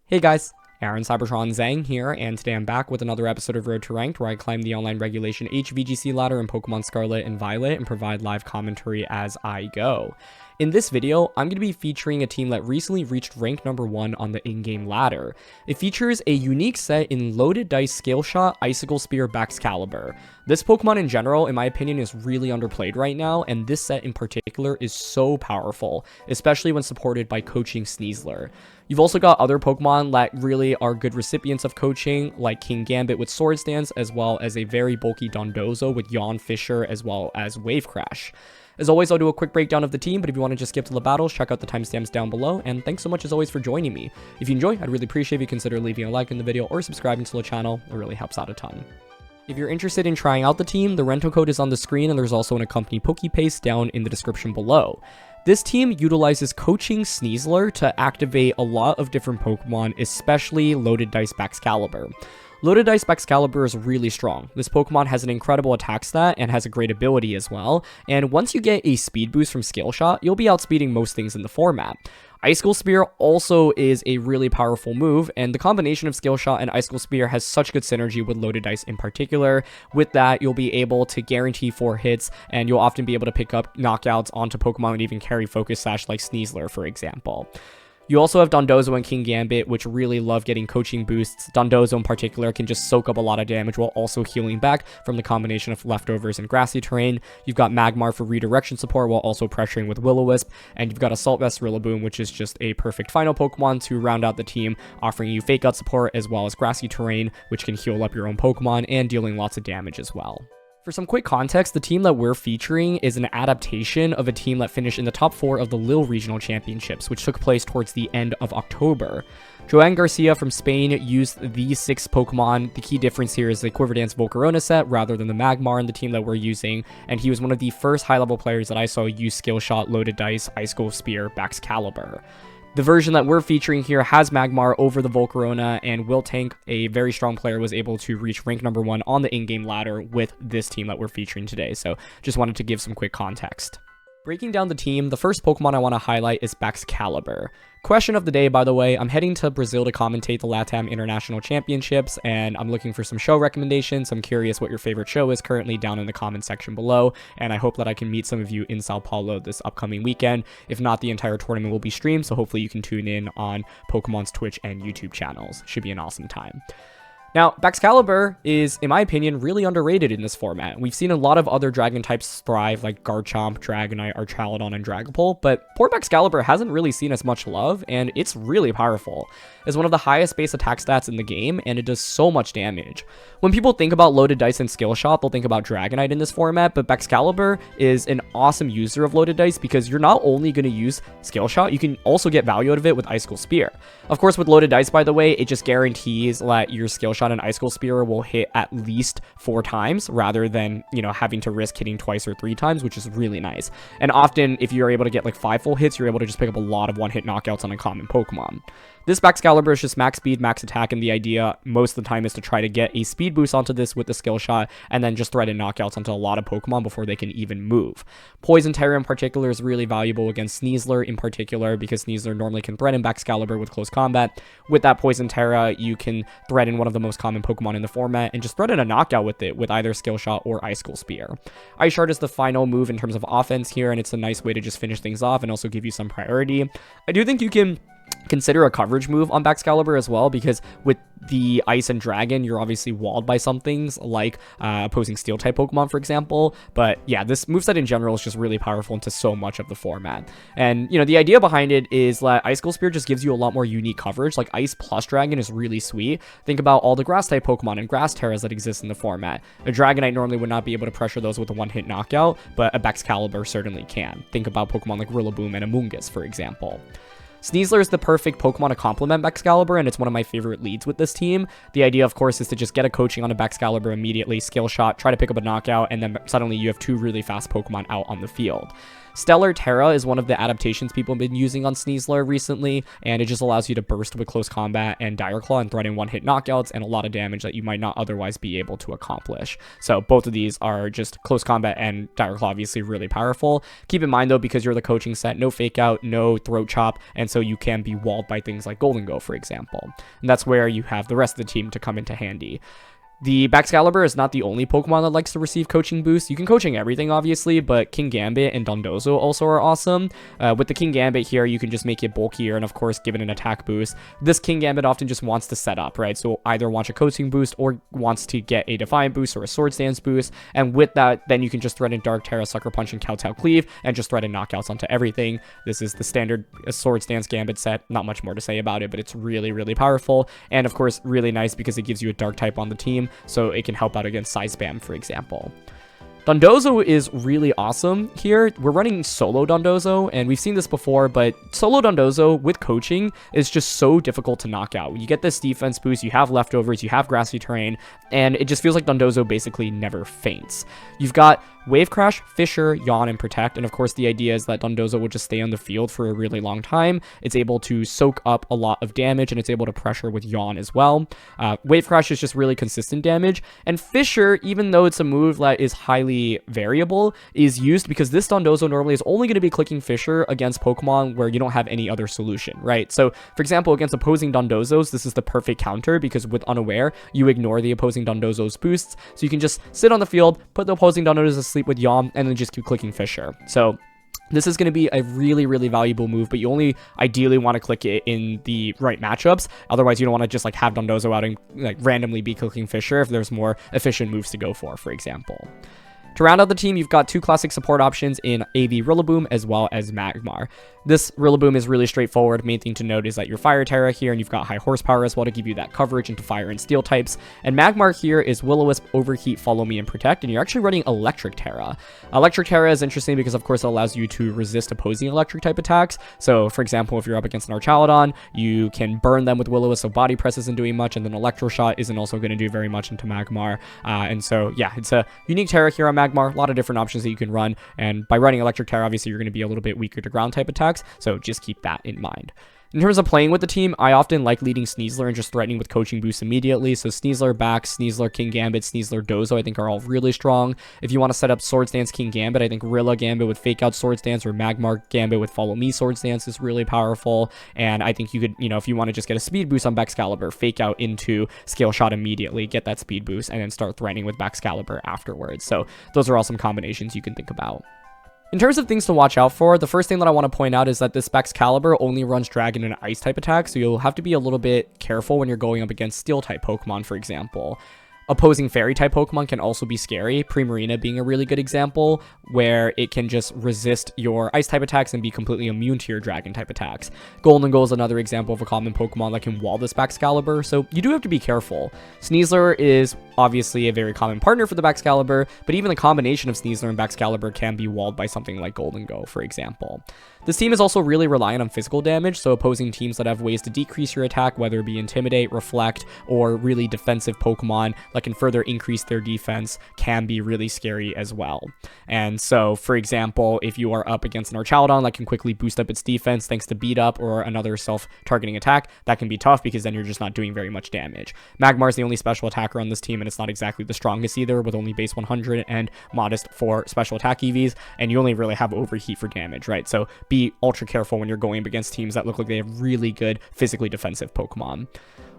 Hey guys, Aaron Cybertron Zhang here, and today I'm back with another episode of Road to Ranked, where I climb the online regulation VGC ladder in Pokemon Scarlet and Violet and provide live commentary as I go. In this video, I'm going to be featuring a team that recently reached rank number 1 on the in-game ladder. It features a unique set in Loaded Dice Scale Shot, Icicle Spear, Baxcalibur. This Pokemon in general, in my opinion, is really underplayed right now, and this set in particular is so powerful, especially when supported by Coaching Sneasler. You've also got other Pokemon that really are good recipients of coaching, like King Gambit with Sword Stance, as well as a very bulky Dondozo with Yawn Fisher, as well as Wave Crash. As always, I'll do a quick breakdown of the team, but if you want to just skip to the battles, check out the timestamps down below, and thanks so much as always for joining me. If you enjoy, I'd really appreciate if you consider leaving a like in the video or subscribing to the channel. It really helps out a ton. If you're interested in trying out the team, the rental code is on the screen, and there's also an accompanying Pokepaste down in the description below. This team utilizes Coaching Sneasler to activate a lot of different Pokemon, especially Loaded Dice Baxcalibur. Loaded Dice Baxcalibur is really strong. This Pokemon has an incredible attack stat and has a great ability as well, and once you get a speed boost from Scale Shot, you'll be outspeeding most things in the format. Icicle Spear also is a really powerful move, and the combination of Scale Shot and Icicle Spear has such good synergy with Loaded Dice in particular. With that, you'll be able to guarantee 4 hits, and you'll often be able to pick up knockouts onto Pokemon that even carry Focus Sash like Sneasler, for example. You also have Dondozo and King Gambit, which really love getting coaching boosts. Dondozo in particular can just soak up a lot of damage while also healing back from the combination of leftovers and grassy terrain. You've got Magmar for redirection support while also pressuring with Will-O-Wisp, and you've got Assault Vest Rillaboom, which is just a perfect final Pokemon to round out the team, offering you Fake Out support as well as grassy terrain, which can heal up your own Pokemon and dealing lots of damage as well. For some quick context, the team that we're featuring is an adaptation of a team that finished in the top 4 of the Lille Regional Championships, which took place towards the end of October. Joan Garcia from Spain used these 6 Pokemon. The key difference here is the Quiverdance Volcarona set rather than the Magmar in the team that we're using, and he was one of the first high-level players that I saw use Skill Shot, Loaded Dice, Icicle Spear, Baxcalibur. The version that we're featuring here has Magmar over the Volcarona, and Will Tank, a very strong player, was able to reach rank number 1 on the in-game ladder with this team that we're featuring today, so just wanted to give some quick context. Breaking down the team, the first Pokemon I want to highlight is Baxcalibur. Question of the day, by the way, I'm heading to Brazil to commentate the LATAM International Championships, and I'm looking for some show recommendations. I'm curious what your favorite show is currently down in the comment section below, and I hope that I can meet some of you in Sao Paulo this upcoming weekend. If not, the entire tournament will be streamed, so hopefully you can tune in on Pokemon's Twitch and YouTube channels. Should be an awesome time. Now, Baxcalibur is, in my opinion, really underrated in this format. We've seen a lot of other dragon types thrive, like Garchomp, Dragonite, Archaludon, and Dragapult, but poor Baxcalibur hasn't really seen as much love, and it's really powerful. It's one of the highest base attack stats in the game, and it does so much damage. When people think about Loaded Dice and Skill Shot, they'll think about Dragonite in this format, but Baxcalibur is an awesome user of Loaded Dice because you're not only going to use Skill Shot, you can also get value out of it with Icicle Spear. Of course, with Loaded Dice, by the way, it just guarantees that your Skill Shot and Icicle Spear will hit at least 4 times rather than, having to risk hitting twice or 3 times, which is really nice. And often, if you're able to get like 5 full hits, you're able to just pick up a lot of one-hit knockouts on a common Pokemon. This Baxcalibur is just max speed, max attack, and the idea most of the time is to try to get a speed boost onto this with the Skill Shot and then just threaten knockouts onto a lot of Pokemon before they can even move. Poison Terra in particular is really valuable against Sneasler in particular because Sneasler normally can threaten Baxcalibur with close combat. With that Poison Terra, you can threaten one of the most common Pokemon in the format and just threaten a knockout with it with either Skill Shot or Icicle Spear. Ice Shard is the final move in terms of offense here, and it's a nice way to just finish things off and also give you some priority. I do think you can consider a coverage move on Baxcalibur as well, because with the Ice and Dragon, you're obviously walled by some things like opposing Steel type Pokemon, for example. But yeah, this moveset in general is just really powerful into so much of the format. And the idea behind it is that Icicle Spear just gives you a lot more unique coverage. Like Ice plus Dragon is really sweet. Think about all the Grass type Pokemon and Grass Terras that exist in the format. A Dragonite normally would not be able to pressure those with a one-hit knockout, but a Baxcalibur certainly can. Think about Pokemon like Rillaboom and Amoonguss, for example. Sneasler is the perfect Pokemon to complement Baxcalibur, and it's one of my favorite leads with this team. The idea, of course, is to just get a coaching on a Baxcalibur immediately, Skill Shot, try to pick up a knockout, and then suddenly you have 2 really fast Pokemon out on the field. Stellar Terra is one of the adaptations people have been using on Sneasler recently, and it just allows you to burst with close combat and Dire Claw and threaten one-hit knockouts and a lot of damage that you might not otherwise be able to accomplish. So both of these are just close combat and Dire Claw, obviously really powerful. Keep in mind though, because you're the coaching set, no fake out, no throat chop, and so you can be walled by things like Golden Go, for example. And that's where you have the rest of the team to come into handy. The Baxcalibur is not the only Pokemon that likes to receive coaching boosts. You can coaching everything, obviously, but King Gambit and Dondozo also are awesome. With the King Gambit here, you can just make it bulkier and, of course, give it an attack boost. This King Gambit often just wants to set up, right? So either wants a coaching boost or wants to get a Defiant boost or a Sword Stance boost. And with that, then you can just threaten Dark Terra, Sucker Punch, and Kowtow Cleave, and just threaten knockouts onto everything. This is the standard Sword Stance Gambit set. Not much more to say about it, but it's really, really powerful. And, of course, really nice because it gives you a Dark type on the team, so it can help out against Side Spam, for example. Dondozo is really awesome here. We're running solo Dondozo, and we've seen this before, but solo Dondozo with coaching is just so difficult to knock out. You get this defense boost, you have leftovers, you have grassy terrain, and it just feels like Dondozo basically never faints. You've got Wave Crash, Fissure, Yawn, and Protect, and of course the idea is that Dondozo will just stay on the field for a really long time. It's able to soak up a lot of damage, and it's able to pressure with Yawn as well. Wave Crash is just really consistent damage, and Fissure, even though it's a move that is highly variable, is used because this Dondozo normally is only going to be clicking Fissure against Pokemon where you don't have any other solution, right? So, for example, against opposing Dondozos, this is the perfect counter because with Unaware, you ignore the opposing Dondozo's boosts, so you can just sit on the field, put the opposing Dondozos to sleep with Yawn, and then just keep clicking Fissure. So this is going to be a really, really valuable move, but you only ideally want to click it in the right matchups. Otherwise, you don't want to just like have Dondozo out and like randomly be clicking Fissure if there's more efficient moves to go for example. To round out the team, you've got two classic support options in AV Rillaboom as well as Magmar. This Rillaboom is really straightforward. Main thing to note is that you're Fire Terra here, and you've got high horsepower as well to give you that coverage into Fire and Steel types. And Magmar here is Will-O-Wisp, Overheat, Follow Me, and Protect, and you're actually running Electric Terra. Electric Terra is interesting because, of course, it allows you to resist opposing Electric type attacks. So, for example, if you're up against an Archaludon, you can burn them with Will-O-Wisp, so Body Press isn't doing much, and then Electro Shot isn't also going to do very much into Magmar. And so, yeah, it's a unique Terra here on Magmar. A lot of different options that you can run, and by running Electric Terra, obviously, you're going to be a little bit weaker to ground type attacks, so just keep that in mind. In terms of playing with the team, I often like leading Sneasler and just threatening with coaching boosts immediately. So Sneasler, Bax, Sneasler, King Gambit, Sneasler, Dozo, I think are all really strong. If you want to set up Sword Stance, King Gambit, I think Rilla Gambit with Fake Out Sword Stance or Magmar Gambit with Follow Me Sword Stance is really powerful. And I think you could, if you want to just get a speed boost on Baxcalibur, Fake Out into Scale Shot immediately, get that speed boost, and then start threatening with Baxcalibur afterwards. So those are all some combinations you can think about. In terms of things to watch out for, the first thing that I want to point out is that this Baxcalibur only runs Dragon and Ice type attacks, so you'll have to be a little bit careful when you're going up against Steel type Pokemon, for example. Opposing Fairy type Pokemon can also be scary, Primarina being a really good example, where it can just resist your Ice type attacks and be completely immune to your Dragon type attacks. Golden Goal is another example of a common Pokemon that can wall this Baxcalibur, so you do have to be careful. Sneasler is obviously a very common partner for the Baxcalibur, but even the combination of Sneasler and Baxcalibur can be walled by something like Golden Go, for example. This team is also really reliant on physical damage, so opposing teams that have ways to decrease your attack, whether it be Intimidate, Reflect, or really defensive Pokemon that can further increase their defense, can be really scary as well. And so, for example, if you are up against an Archaludon that can quickly boost up its defense thanks to Beat Up or another self-targeting attack, that can be tough because then you're just not doing very much damage. Magmar is the only special attacker on this team, and it's not exactly the strongest either, with only base 100 and modest for special attack EVs, and you only really have Overheat for damage, right? So be ultra careful when you're going up against teams that look like they have really good physically defensive Pokemon.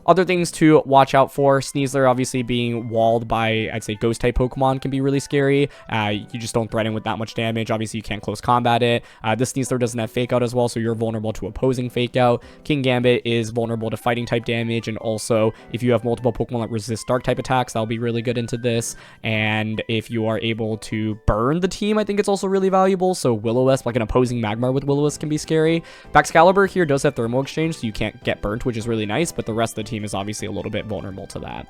Other things to watch out for, Sneasler obviously being walled by, I'd say, Ghost-type Pokemon can be really scary. You just don't threaten with that much damage. Obviously, you can't close combat it. This Sneasler doesn't have Fake Out as well, so you're vulnerable to opposing Fake Out. King Gambit is vulnerable to Fighting-type damage, and also, if you have multiple Pokemon that resist Dark-type attacks, that'll be really good into this. And if you are able to burn the team, I think it's also really valuable. So Will-O-Wisp, like an opposing Magmar with Will-O-Wisp, can be scary. Baxcalibur here does have Thermal Exchange, so you can't get burnt, which is really nice, but the rest of the team is obviously a little bit vulnerable to that.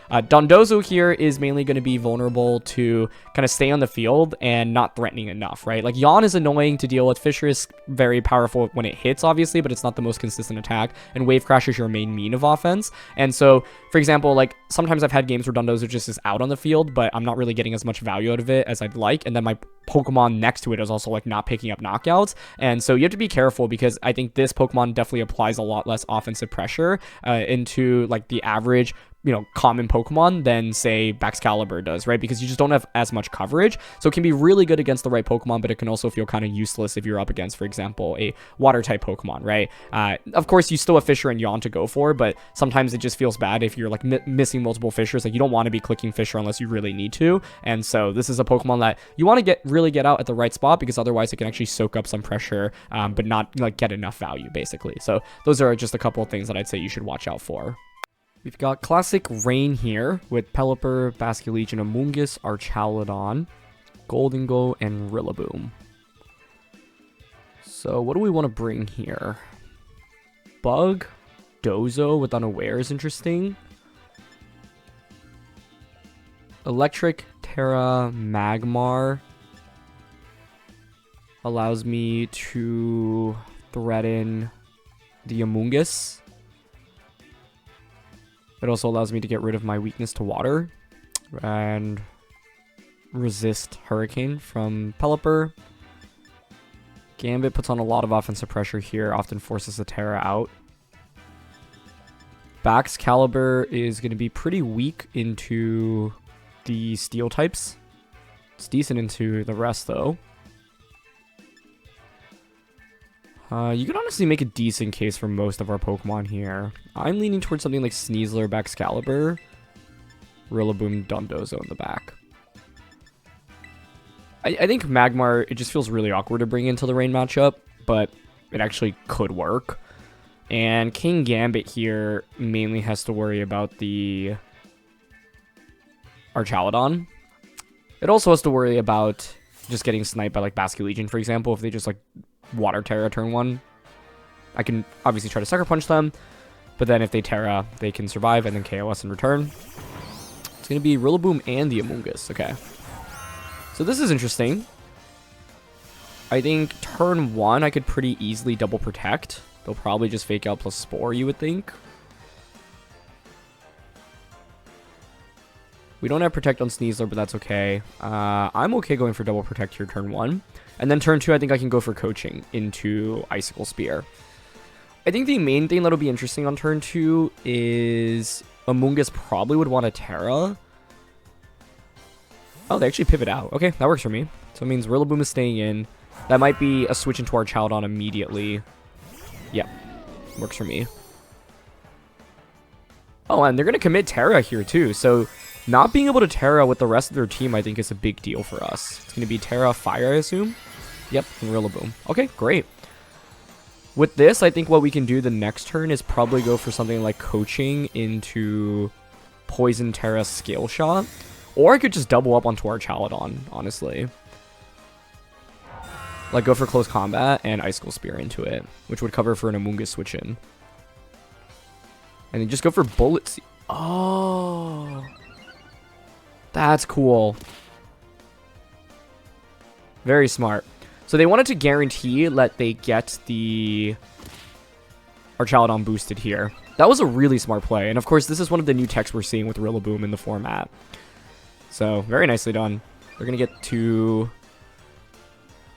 Dondozo here is mainly going to be vulnerable to kind of stay on the field and not threatening enough, right? Like, Yawn is annoying to deal with. Fissure is very powerful when it hits, obviously, but it's not the most consistent attack. And Wave Crash is your main mean of offense. And so, for example, like, sometimes I've had games where Dondozo just is out on the field, but I'm not really getting as much value out of it as I'd like. And then my Pokemon next to it is also like not picking up knockouts. And so you have to be careful, because I think this Pokemon definitely applies a lot less offensive pressure into like the average, common Pokemon than say Baxcalibur does, right? Because you just don't have as much coverage. So it can be really good against the right Pokemon, but it can also feel kind of useless if you're up against, for example, a water type Pokemon, right? Of course, you still have Fisher and Yawn to go for, but sometimes it just feels bad if you're like missing multiple Fishers. Like, you don't want to be clicking Fisher unless you really need to. And so this is a Pokemon that you want to really get out at the right spot, because otherwise it can actually soak up some pressure, but not like get enough value, basically. So those are just a couple of things that I'd say you should watch out for. We've got Classic Rain here with Pelipper, Basculegion, Amoonguss, Archaludon, Goldengo, and Rillaboom. So what do we want to bring here? Bug, Dozo with Unaware is interesting. Electric, Terra, Magmar allows me to threaten the Amoonguss. It also allows me to get rid of my weakness to water and resist Hurricane from Pelipper. Gambit puts on a lot of offensive pressure here, often forces the Terra out. Baxcalibur is going to be pretty weak into the Steel types. It's decent into the rest, though. You can honestly make a decent case for most of our Pokemon here. I'm leaning towards something like Sneasler, Baxcalibur, Rillaboom, Dondozo in the back. I think Magmar, it just feels really awkward to bring into the Rain matchup, but it actually could work. And King Gambit here mainly has to worry about the Archaludon. It also has to worry about just getting sniped by like Basculegion, for example, if they just like Water Terra turn 1. I can obviously try to Sucker Punch them, but then if they Terra, they can survive and then KOS in return. It's going to be Rillaboom and the Amoonguss. Okay. So this is interesting. I think turn 1, I could pretty easily double protect. They'll probably just Fake Out plus Spore, you would think. We don't have Protect on Sneasler, but that's okay. I'm okay going for double Protect here turn 1. And then turn 2, I think I can go for Coaching into Icicle Spear. I think the main thing that'll be interesting on turn 2 is Amoonguss probably would want a Terra. Oh, they actually pivot out. Okay, that works for me. So it means Rillaboom is staying in. That might be a switch into our Archaludon immediately. Yep, works for me. Oh, and they're going to commit Terra here too. So not being able to Terra with the rest of their team, I think, is a big deal for us. It's going to be Terra, Fire, I assume. Yep, and Rillaboom. Okay, great. With this, I think what we can do the next turn is probably go for something like Coaching into Poison, Terra, Scale Shot. Or I could just double up onto our Archaludon, honestly. Like, go for Close Combat and Icicle Spear into it, which would cover for an Amoonguss switch in. And then just go for Bullet Seed. Oh, that's cool. Very smart. So they wanted to guarantee that they get the Archaludon boosted here. That was a really smart play. And of course, this is one of the new techs we're seeing with Rillaboom in the format. So very nicely done. They're going to get to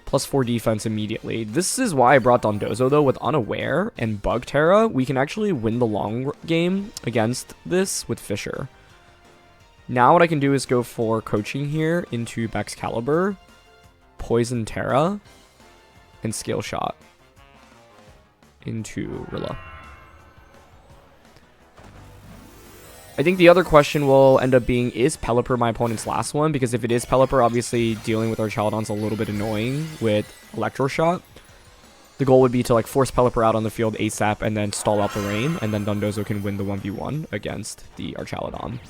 +4 defense immediately. This is why I brought Dondozo, though. With Unaware and Bug Terra, we can actually win the long game against this with Fisher. Now what I can do is go for Coaching here into Baxcalibur, Poison Terra, and Scale Shot into Rilla. I think the other question will end up being, is Pelipper my opponent's last one? Because if it is Pelipper, obviously dealing with Archaludon's a little bit annoying with Electro Shot. The goal would be to like force Pelipper out on the field ASAP and then stall out the rain, and then Dondozo can win the 1v1 against the Archaludon.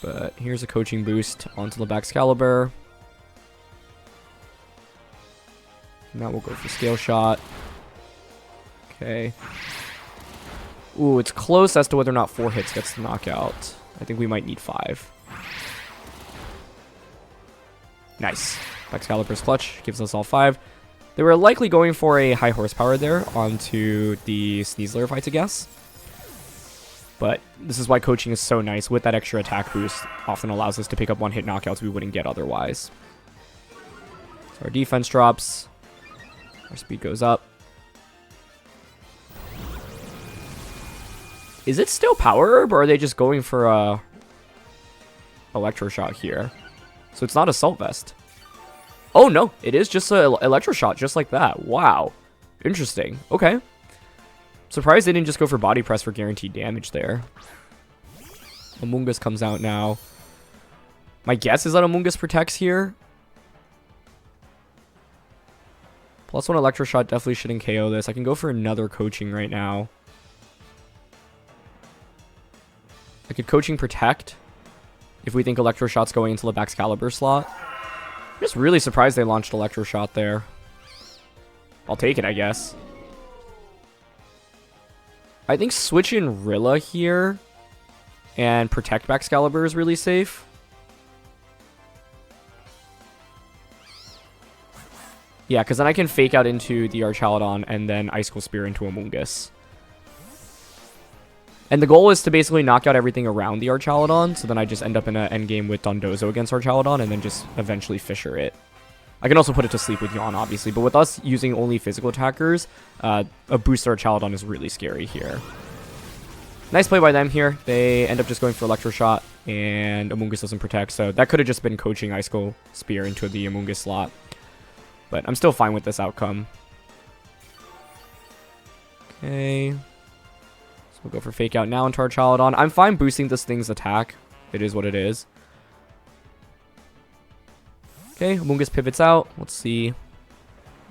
But here's a Coaching boost onto the Baxcalibur. Now we'll go for Scale Shot. Okay. Ooh, it's close as to whether or not 4 hits gets the knockout. I think we might need 5. Nice. Baxcalibur's clutch gives us all 5. They were likely going for a high horsepower there onto the Sneasler, if I had to guess. But this is why coaching is so nice. With that extra attack boost, often allows us to pick up one-hit knockouts we wouldn't get otherwise. So our defense drops. Our speed goes up. Is it still Power Herb, or are they just going for a Electro Shot here? So it's not Assault Vest. Oh, no. It is just a Electro Shot, just like that. Wow. Interesting. Okay. Surprised they didn't just go for Body Press for guaranteed damage there. Amoonguss comes out now. My guess is that Amoonguss protects here. +1 Electro Shot definitely shouldn't KO this. I can go for another Coaching right now. I could Coaching Protect if we think Electro Shot's going into the Baxcalibur slot. I'm just really surprised they launched Electro Shot there. I'll take it, I guess. I think switching Rilla here and Protect Baxcalibur is really safe. Yeah, because then I can fake out into the Archaludon and then Icicle Spear into Amoonguss. And the goal is to basically knock out everything around the Archaludon, so then I just end up in an endgame with Dondozo against Archaludon and then just eventually Fisher it. I can also put it to sleep with Yawn, obviously, but with us using only physical attackers, a booster Archaludon is really scary here. Nice play by them here. They end up just going for Electro Shot, and Amoonguss doesn't protect, so that could have just been Coaching Icicle Spear into the Amoonguss slot. But I'm still fine with this outcome. Okay. So we'll go for Fake Out now into Archaludon. I'm fine boosting this thing's attack. It is what it is. Okay, Amoonguss pivots out. Let's see.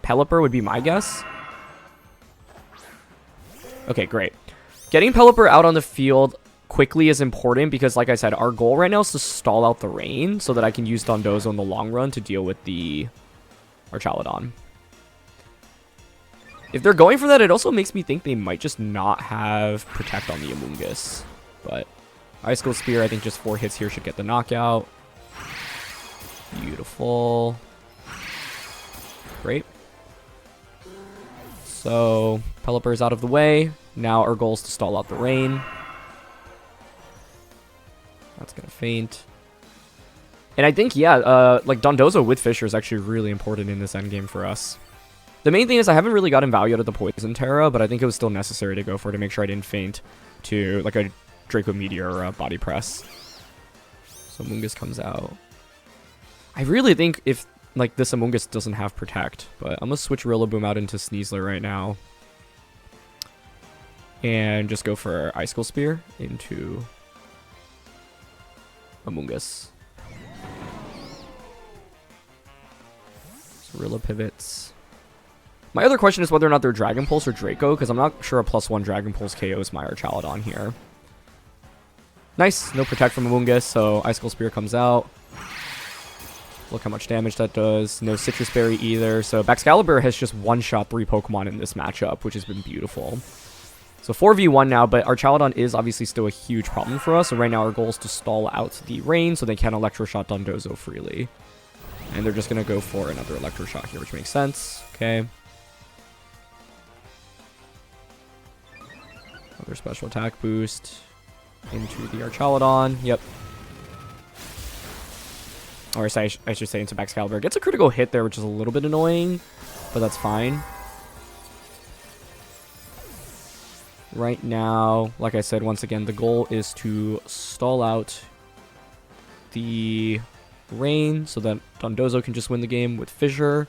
Pelipper would be my guess. Okay, great. Getting Pelipper out on the field quickly is important because, like I said, our goal right now is to stall out the rain so that I can use Dondozo in the long run to deal with the Archaludon. If they're going for that, it also makes me think they might just not have Protect on the Amoonguss. But Icicle Spear, I think just 4 hits here should get the knockout. Beautiful. Great. So, Pelipper is out of the way. Now our goal is to stall out the rain. That's going to faint. And I think, yeah, like Dondozo with Fisher is actually really important in this endgame for us. The main thing is I haven't really gotten value out of the Poison Terra, but I think it was still necessary to go for it to make sure I didn't faint to like a Draco Meteor or a Body Press. So Amoonguss comes out. I really think if like this Amoonguss doesn't have Protect, but I'm going to switch Rillaboom out into Sneasler right now. And just go for Icicle Spear into Amoonguss. So Rilla pivots. My other question is whether or not they're Dragon Pulse or Draco, because I'm not sure a +1 Dragon Pulse KOs my Archaludon here. Nice, no Protect from Amoonguss, so Icicle Spear comes out. Look how much damage that does. No Citrus Berry either, so Baxcalibur has just one-shot 3 Pokemon in this matchup, which has been beautiful. So 4v1 now, but Archaludon is obviously still a huge problem for us, so right now our goal is to stall out the rain so they can Electro Shot Dondozo freely. And they're just going to go for another Electro Shot here, which makes sense. Okay. Another special attack boost into the Archaludon. Yep. Or I should say into Baxcalibur. Gets a critical hit there, which is a little bit annoying, but that's fine. Right now, like I said, once again, the goal is to stall out the rain so that Dondozo can just win the game with Fissure.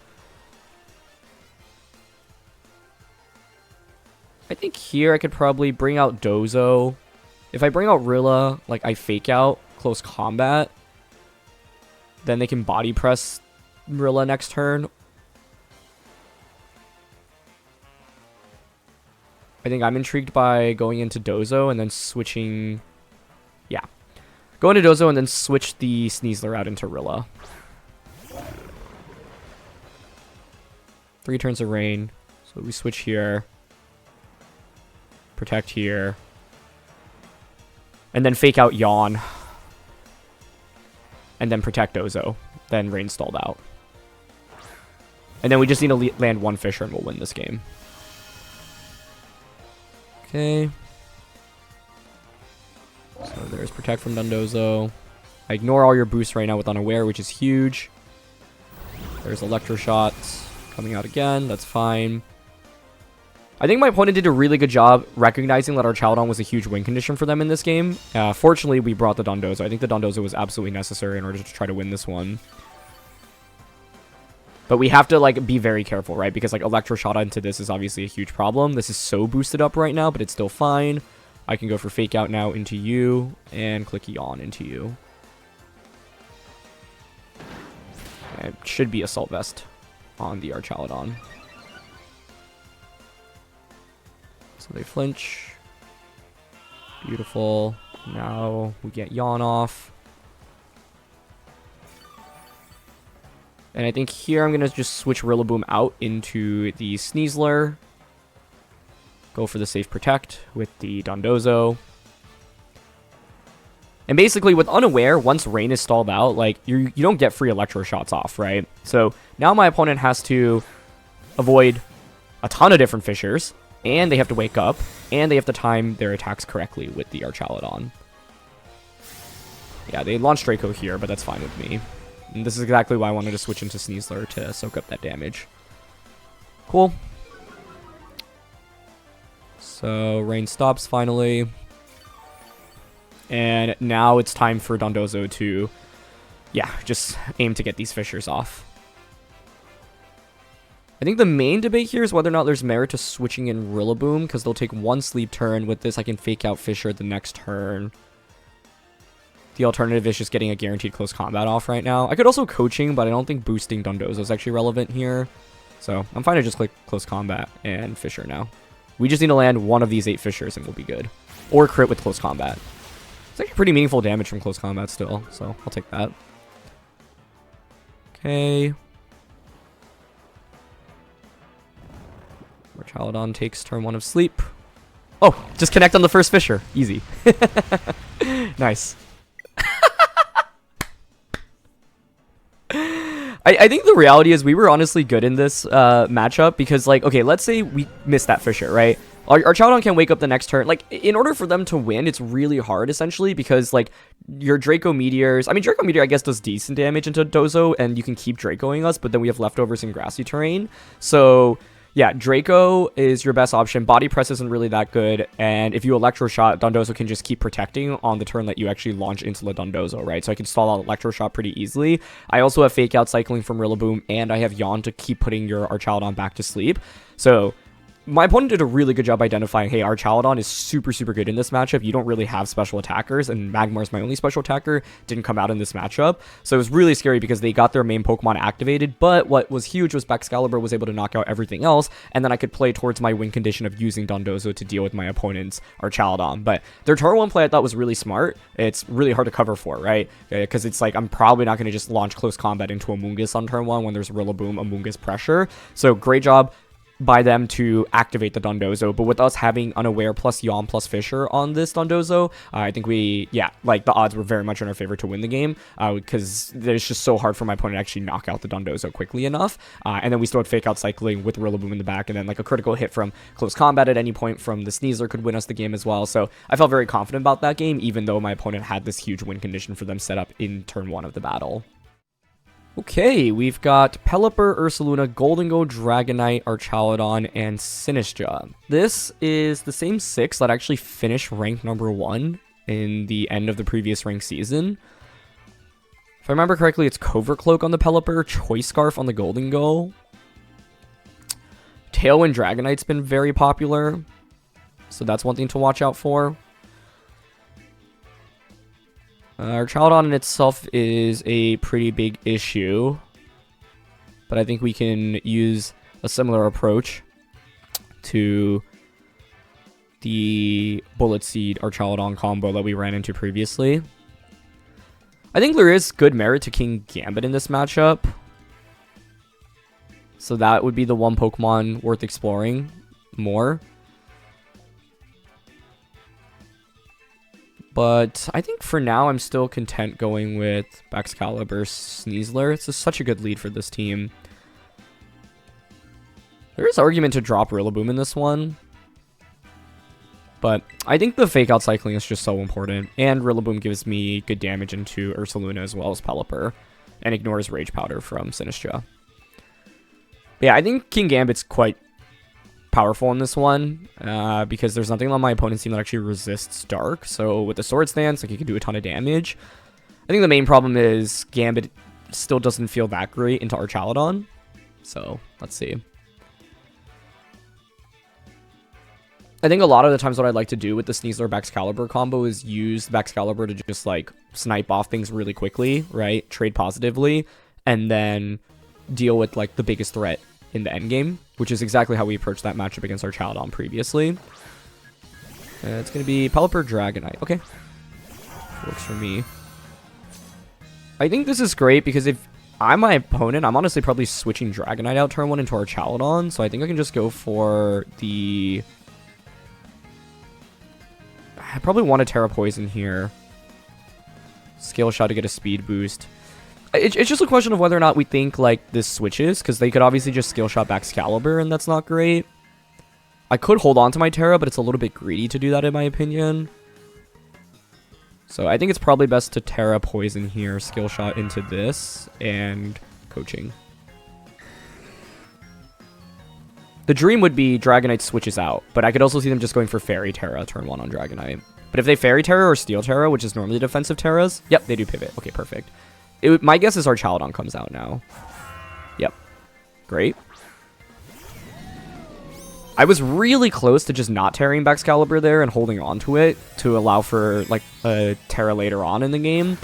I think here I could probably bring out Dozo. If I bring out Rilla, like I fake out close combat, then they can body press Rilla next turn. I think I'm intrigued by going into Dozo and then switching... Yeah. Go into Dozo and then switch the Sneasler out into Rilla. 3 turns of rain. So we switch here. Protect here. And then fake out Yawn. And then protect Dozo. Then rain stalled out. And then we just need to land 1 Fissure and we'll win this game. Okay. there's Protect from Dondozo. I ignore all your boosts right now with Unaware, which is huge. There's Electroshock coming out again. That's fine. I think my opponent did a really good job recognizing that our Archaladon was a huge win condition for them in this game. Fortunately, we brought the Dondozo. I think the Dondozo was absolutely necessary in order to try to win this one. But we have to, like, be very careful, right? Because, like, Electroshock into this is obviously a huge problem. This is so boosted up right now, but it's still fine. I can go for Fake Out now into you and click Yawn into you. It should be Assault Vest on the Archaladon. So they flinch. Beautiful. Now we get Yawn off. And I think here I'm going to just switch Rillaboom out into the Sneasler. Go for the safe Protect with the Dondozo. And basically with Unaware, once Rain is stalled out, like you don't get free Electro Shots off, right? So now my opponent has to avoid a ton of different Fissures, and they have to wake up, and they have to time their attacks correctly with the Archaladon. Yeah, they launched Draco here, but that's fine with me. And this is exactly why I wanted to switch into Sneasler to soak up that damage. Cool. So Rain stops finally. And now it's time for Dondozo to, yeah, just aim to get these Fissures off. I think the main debate here is whether or not there's merit to switching in Rillaboom, because they'll take one sleep turn. With this, I can Fake Out Fissure the next turn. The alternative is just getting a guaranteed close combat off right now. I could also Coaching, but I don't think boosting Dondozo is actually relevant here. So I'm fine to just click close combat and Fissure now. We just need to land one of these 8 Fissures and we'll be good. Or crit with close combat. It's actually pretty meaningful damage from close combat still, so I'll take that. Okay. Archaladon takes turn 1 of sleep. Oh, just connect on the first Fissure. Easy. Nice. I think the reality is we were honestly good in this matchup because, like, okay, let's say we missed that Fissure, right? Our Archaladon can wake up the next turn. Like, in order for them to win, it's really hard, essentially, because, like, your Draco Meteors... I mean, Draco Meteor, I guess, does decent damage into Dozo, and you can keep Dracoing us, but then we have leftovers in grassy terrain. So... yeah, Draco is your best option. Body Press isn't really that good. And if you Electro Shot, Dondozo can just keep protecting on the turn that you actually launch into the Dondozo, right? So I can stall out Electro Shot pretty easily. I also have Fake Out cycling from Rillaboom, and I have Yawn to keep putting your Archaladon back to sleep. So my opponent did a really good job identifying, hey, Archaladon is super, super good in this matchup. You don't really have special attackers, and Magmar's my only special attacker. Didn't come out in this matchup. So it was really scary because they got their main Pokemon activated, but what was huge was Baxcalibur was able to knock out everything else, and then I could play towards my win condition of using Dondozo to deal with my opponent's Archaladon. But their turn 1 play I thought was really smart. It's really hard to cover for, right? Because it's like, I'm probably not going to just launch close combat into Amoonguss on turn 1 when there's Rillaboom, Amoonguss pressure. So great job by them to activate the Dondozo, but with us having Unaware plus Yawn plus Fissure on this Dondozo, I think we, yeah, like the odds were very much in our favor to win the game, because it's just so hard for my opponent to actually knock out the Dondozo quickly enough, and then we still had Fake Out cycling with Rillaboom in the back, and then like a critical hit from close combat at any point from the Sneasler could win us the game as well, so I felt very confident about that game, even though my opponent had this huge win condition for them set up in turn 1 of the battle. Okay, we've got Pelipper, Ursaluna, Goldengo, Dragonite, Archaladon, and Sinistcha. This is the same 6 that actually finished ranked number 1 in the end of the previous ranked season. If I remember correctly, it's Covert Cloak on the Pelipper, Choice Scarf on the Goldengo. Tailwind Dragonite's been very popular, so that's one thing to watch out for. Archaladon in itself is a pretty big issue, but I think we can use a similar approach to the Bullet Seed Archaladon combo that we ran into previously. I think there is good merit to King Gambit in this matchup, so that would be the one Pokemon worth exploring more. But I think for now, I'm still content going with Baxcalibur Sneasler. It's just such a good lead for this team. There is argument to drop Rillaboom in this one. But I think the fake out cycling is just so important. And Rillaboom gives me good damage into Ursaluna as well as Pelipper. And ignores Rage Powder from Sinistcha. Yeah, I think King Gambit's quite powerful in this one. Because there's nothing on my opponent's team that actually resists Dark. So with the Sword Stance, like, you can do a ton of damage. I think the main problem is Gambit still doesn't feel that great into Archaludon. So, let's see. I think a lot of the times what I'd like to do with the Sneasler Baxcalibur combo is use Baxcalibur to just, like, snipe off things really quickly, right? Trade positively, and then deal with, like, the biggest threat in the endgame, which is exactly how we approached that matchup against Archaludon previously. It's going to be Pelipper Dragonite. Okay. Works for me. I think this is great because if I'm my opponent, I'm honestly probably switching Dragonite out turn 1 into Archaludon, so I think I can just go for the... I probably want a Terra Poison here. Scale Shot to get a speed boost. It's just a question of whether or not we think, like, this switches, because they could obviously just Scale Shot Baxcalibur, and that's not great. I could hold on to my Terra, but it's a little bit greedy to do that, in my opinion. So I think it's probably best to Terra Poison here, Skill Shot into this, and Coaching. The dream would be Dragonite switches out, but I could also see them just going for Fairy Terra turn 1 on Dragonite. But if they Fairy Terra or Steel Terra, which is normally defensive Terras, yep, they do pivot. Okay, perfect. My guess is Archaludon comes out now. Yep. Great. I was really close to just not Terraing Baxcalibur there and holding on to it to allow for, like, a Terra later on in the game.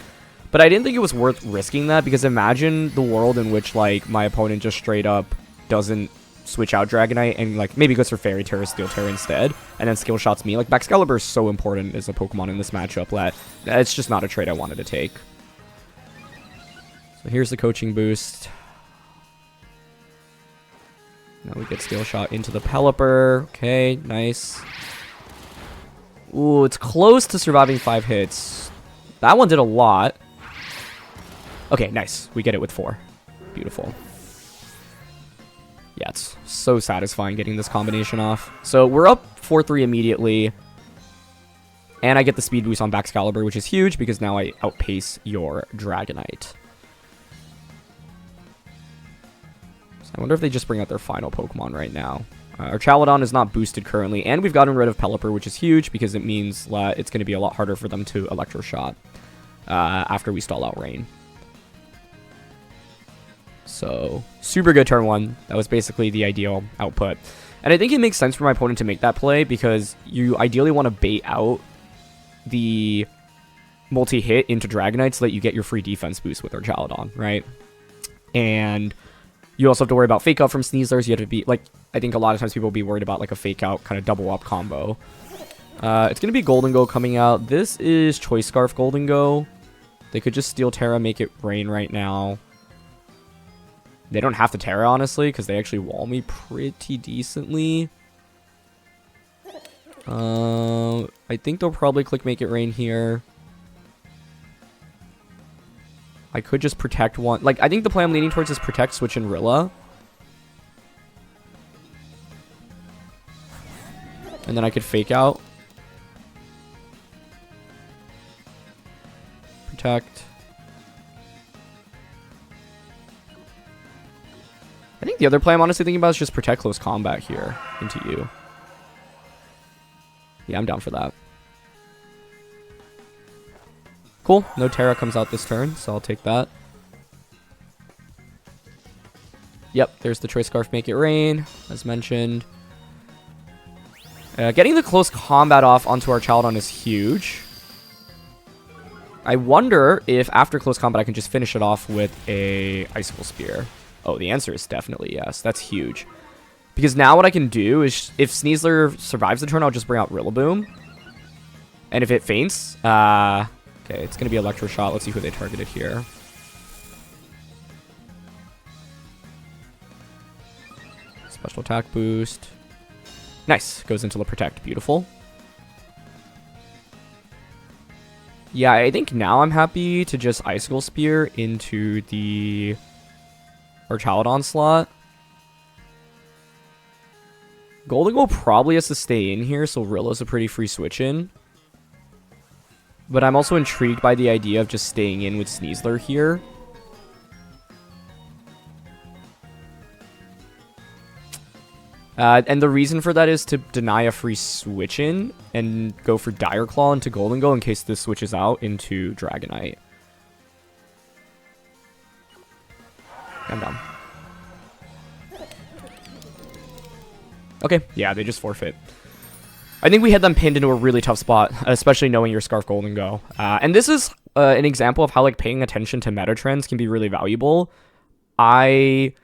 But I didn't think it was worth risking that, because imagine the world in which, like, my opponent just straight up doesn't switch out Dragonite and, like, maybe goes for Fairy Terra, Steel Terra instead, and then Skill Shots me. Like, Baxcalibur is so important as a Pokemon in this matchup that it's just not a trade I wanted to take. So here's the Coaching boost. Now we get Steel Shot into the Pelipper. Okay, nice. Ooh, it's close to surviving 5 hits. That one did a lot. Okay, nice. We get it with 4. Beautiful. Yeah, it's so satisfying getting this combination off. So we're up 4-3 immediately. And I get the speed boost on Baxcalibur, which is huge because now I outpace your Dragonite. So I wonder if they just bring out their final Pokemon right now. Archaludon is not boosted currently, and we've gotten rid of Pelipper, which is huge because it means it's going to be a lot harder for them to Electroshot after we stall out Rain. So, super good turn 1. That was basically the ideal output. And I think it makes sense for my opponent to make that play because you ideally want to bait out the multi-hit into Dragonite so that you get your free defense boost with Archaludon, right? And you also have to worry about fake out from Sneaslers. You have to be, like, I think a lot of times people will be worried about, like, a fake out kind of double up combo. It's going to be Golden Go coming out. This is Choice Scarf Golden Go. They could just Steel Terra, make it rain right now. They don't have to Terra, honestly, because they actually wall me pretty decently. I think they'll probably click Make It Rain here. I could just Protect one. Like, I think the play I'm leaning towards is Protect, Switch, and Rilla. And then I could Fake Out. Protect. I think the other play I'm honestly thinking about is just Protect Close Combat here into you. Yeah, I'm down for that. Cool. No Terra comes out this turn, so I'll take that. Yep, there's the Choice Scarf Make It Rain, as mentioned. Getting the Close Combat off onto Archaludon is huge. I wonder if after Close Combat I can just finish it off with a Icicle Spear. Oh, the answer is definitely yes. That's huge. Because now what I can do is, if Sneasler survives the turn, I'll just bring out Rillaboom. And if it faints, okay, it's going to be Electroshot. Let's see who they targeted here. Special attack boost. Nice. Goes into the Protect. Beautiful. Yeah, I think now I'm happy to just Icicle Spear into the Archaludon slot. Golden Goal probably has to stay in here, so Rilla's a pretty free switch in. But I'm also intrigued by the idea of just staying in with Sneasler here. And the reason for that is to deny a free switch in and go for Dire Claw into Golden Goal in case this switches out into Dragonite. I'm done. Okay, yeah, they just forfeit. I think we had them pinned into a really tough spot, especially knowing your Scarf Golden Go. And this is an example of how like paying attention to meta trends can be really valuable. I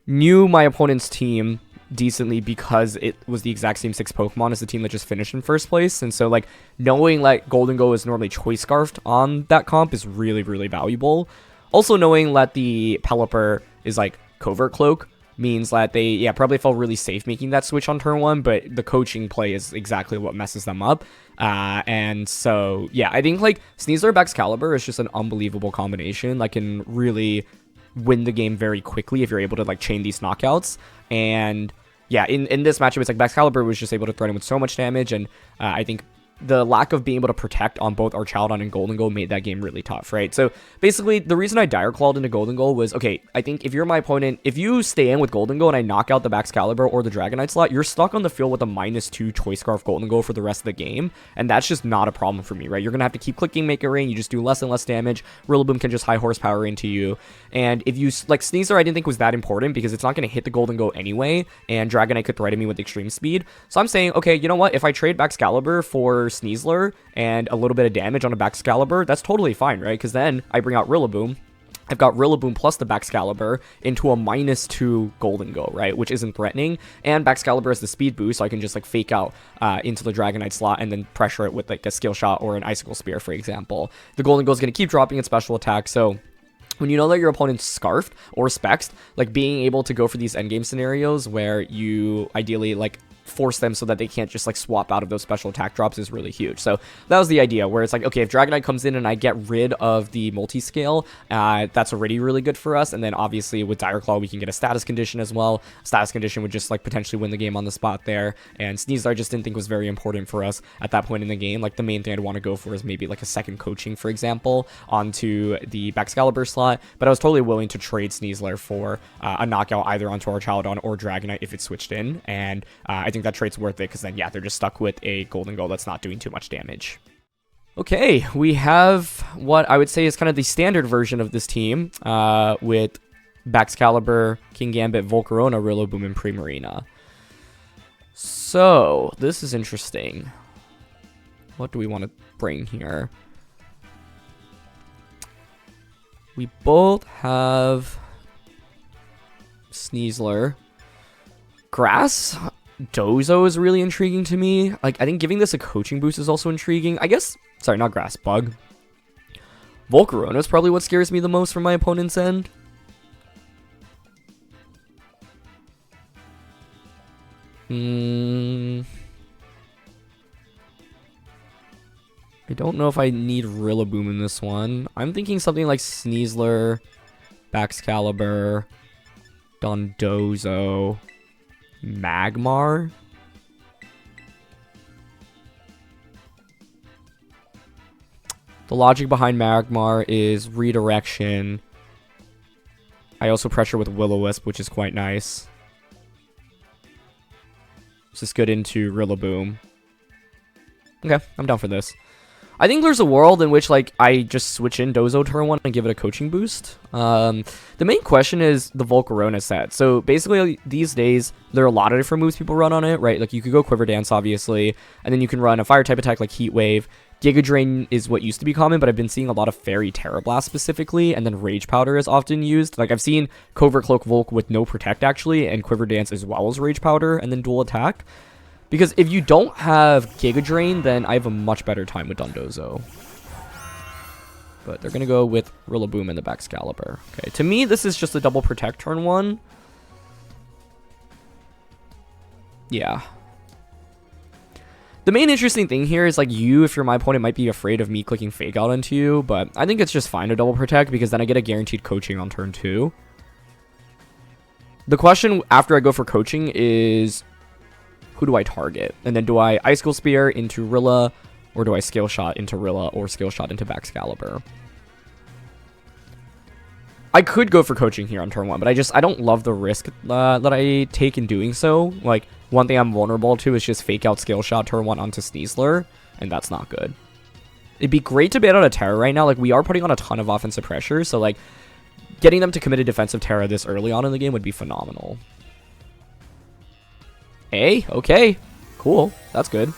knew my opponent's team decently because it was the exact same 6 Pokemon as the team that just finished in first place. And so like knowing like Golden Go is normally Choice Scarfed on that comp is really, really valuable. Also knowing that the Pelipper is like Covert Cloak means that they, probably felt really safe making that switch on turn 1, but the coaching play is exactly what messes them up. And so, yeah, I think, like, Sneasler Baxcalibur is just an unbelievable combination that can really win the game very quickly if you're able to, like, chain these knockouts. And, yeah, in this matchup, it's like Baxcalibur was just able to threaten with so much damage, and I think the lack of being able to protect on both Archaladon and Golden Goal made that game really tough, right? So basically, the reason I Dire Clawed into Golden Goal was, okay, I think if you're my opponent, if you stay in with Golden Goal and I knock out the Baxcalibur or the Dragonite slot, you're stuck on the field with a -2 Choice Scarf Golden Goal for the rest of the game, and that's just not a problem for me, right? You're gonna have to keep clicking Make It Rain, you just do less and less damage, Rillaboom can just high horsepower into you, and if you, like, Sneasler I didn't think was that important because it's not gonna hit the Golden Goal anyway, and Dragonite could threaten me with extreme speed, so I'm saying, okay, you know what, if I trade Baxcalibur for Sneasler, and a little bit of damage on a Baxcalibur, that's totally fine, right? Because then I bring out Rillaboom. I've got Rillaboom plus the Baxcalibur into a -2 Golden Go, right? Which isn't threatening. And Baxcalibur has the speed boost, so I can just like fake out into the Dragonite slot and then pressure it with like a Skill Shot or an Icicle Spear, for example. The Golden Go is going to keep dropping its special attack, so when you know that your opponent's Scarfed or Spexed, like being able to go for these endgame scenarios where you ideally like force them so that they can't just like swap out of those special attack drops is really huge. So that was the idea where it's like, okay, if Dragonite comes in and I get rid of the multi-scale, that's already really good for us. And then obviously with Dire Claw, we can get a status condition as well. Status condition would just like potentially win the game on the spot there. And Sneasler I just didn't think was very important for us at that point in the game. Like the main thing I'd want to go for is maybe like a second coaching, for example, onto the Baxcalibur slot. But I was totally willing to trade Sneasler for a knockout either onto Archaladon or Dragonite if it switched in. And I think that trade's worth it because then, yeah, they're just stuck with a Golden Goal that's not doing too much damage. Okay, we have what I would say is kind of the standard version of this team with Baxcalibur, Kingambit, Volcarona, Rillaboom, and Primarina. So, this is interesting. What do we want to bring here? We both have Sneasler. Grass Dozo is really intriguing to me. Like, I think giving this a coaching boost is also intriguing. I guess, sorry, not Grass, Bug. Volcarona is probably what scares me the most from my opponent's end. I don't know if I need Rillaboom in this one. I'm thinking something like Sneasler, Baxcalibur, Dondozo, Magmar. The logic behind Magmar is redirection. I also pressure with Will-O-Wisp, which is quite nice. This is good into Rillaboom. Okay, I'm down for this. I think there's a world in which, like, I just switch in Dozo turn 1 and give it a coaching boost. The main question is the Volcarona set. So, basically, these days, there are a lot of different moves people run on it, right? Like, you could go Quiver Dance, obviously, and then you can run a Fire-type attack like Heat Wave. Giga Drain is what used to be common, but I've been seeing a lot of Fairy Terra Blast specifically, and then Rage Powder is often used. Like, I've seen Covert Cloak Volk with no Protect, actually, and Quiver Dance as well as Rage Powder, and then Dual Attack. Because if you don't have Giga Drain, then I have a much better time with Dondozo. But they're going to go with Rillaboom and the Baxcalibur. Okay, to me, this is just a double Protect turn 1. Yeah. The main interesting thing here is, like, if you're my opponent, might be afraid of me clicking Fake Out onto you. But I think it's just fine to double Protect because then I get a guaranteed coaching on turn 2. The question after I go for coaching is, who do I target? And then do I Icicle Spear into Rilla, or do I Scale Shot into Rilla, or Scale Shot into Baxcalibur? I could go for Coaching here on turn 1, but I don't love the risk that I take in doing so. Like, one thing I'm vulnerable to is just Fake Out Scale Shot turn 1 onto Sneasler, and that's not good. It'd be great to bait out a Terra right now. Like, we are putting on a ton of offensive pressure, so, like, getting them to commit a defensive Terra this early on in the game would be phenomenal. Hey, okay. Cool. That's good.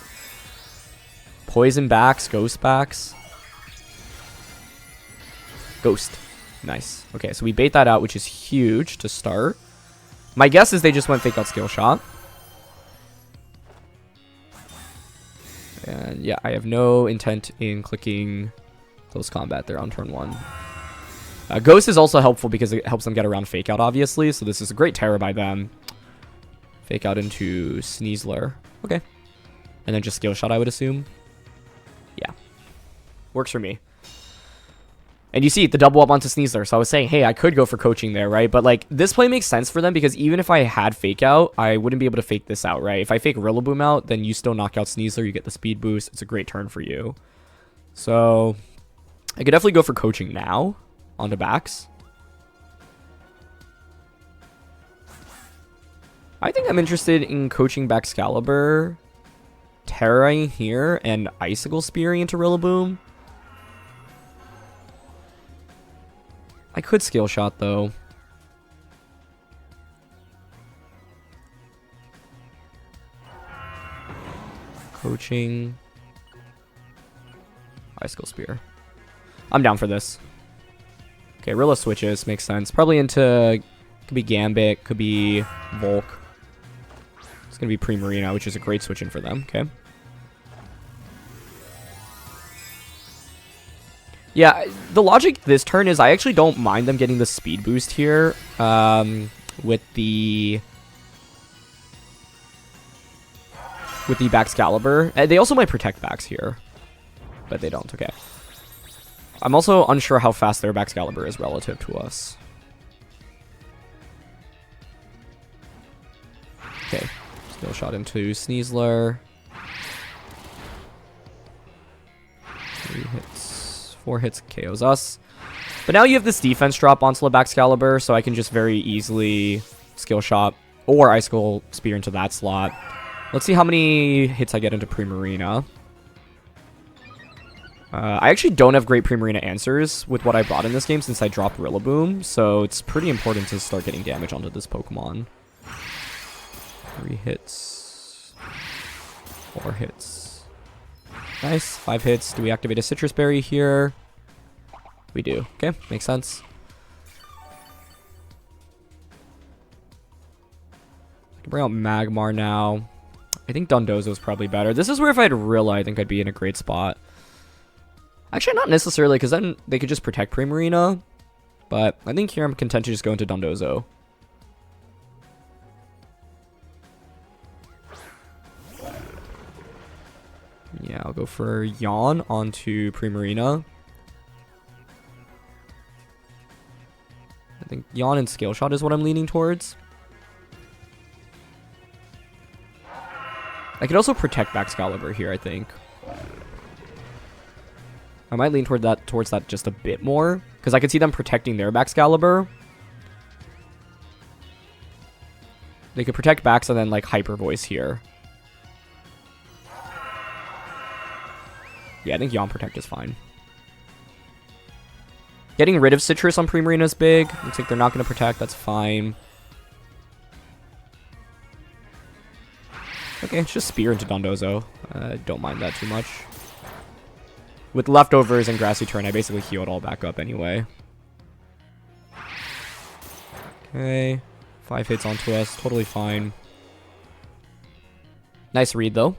Poison backs, ghost backs. Ghost. Nice. Okay, so we bait that out, which is huge to start. My guess is they just went Fake Out Scale Shot. And yeah, I have no intent in clicking Close Combat there on turn 1. Ghost is also helpful because it helps them get around Fake Out, obviously. So this is a great Terror by them. Fake Out into Sneasler. Okay. And then just Scale Shot, I would assume. Yeah. Works for me. And you see the double up onto Sneasler. So I was saying, hey, I could go for Coaching there, right? But like this play makes sense for them because even if I had Fake Out, I wouldn't be able to fake this out, right? If I fake Rillaboom out, then you still knock out Sneasler. You get the speed boost. It's a great turn for you. So I could definitely go for Coaching now onto Bax. I think I'm interested in Coaching Baxcalibur, Terraing here, and Icicle Spearing into Rillaboom. I could Scale Shot, though. Coaching. Icicle Spear. I'm down for this. Okay, Rilla switches. Makes sense. Probably into... Could be Gambit. Could be Volk. It's going to be Primarina, which is a great switch in for them. Okay. Yeah, the logic this turn is I actually don't mind them getting the speed boost here with the Baxcalibur. They also might protect Bax here, but they don't. Okay. I'm also unsure how fast their Baxcalibur is relative to us. Okay, Scale Shot into Sneasler. 3 hits. 4 hits KOs us. But now you have this defense drop onto the Baxcalibur, so I can just very easily Scale Shot or Icicle Spear into that slot. Let's see how many hits I get into Primarina. I actually don't have great Primarina answers with what I brought in this game since I dropped Rillaboom, so it's pretty important to start getting damage onto this Pokemon. 3 hits. 4 hits. Nice. 5 hits. Do we activate a Citrus Berry here? We do. Okay. Makes sense. I can bring out Magmar now. I think Dondozo is probably better. This is where if I had Rilla, I think I'd be in a great spot. Actually, not necessarily, because then they could just protect Primarina. But I think here I'm content to just go into Dondozo. Yeah, I'll go for Yawn onto Primarina. I think Yawn and Scale Shot is what I'm leaning towards. I could also protect Baxcalibur here, I think. I might lean towards that just a bit more, because I could see them protecting their Baxcalibur. They could protect Bax and then like Hyper Voice here. Yeah, I think Yawn Protect is fine. Getting rid of Citrus on Primarina is big. Looks like they're not going to protect. That's fine. Okay, it's just Spear into Dondozo. Don't mind that too much. With leftovers and Grassy Turn, I basically heal it all back up anyway. Okay. 5 hits onto us. Totally fine. Nice read, though.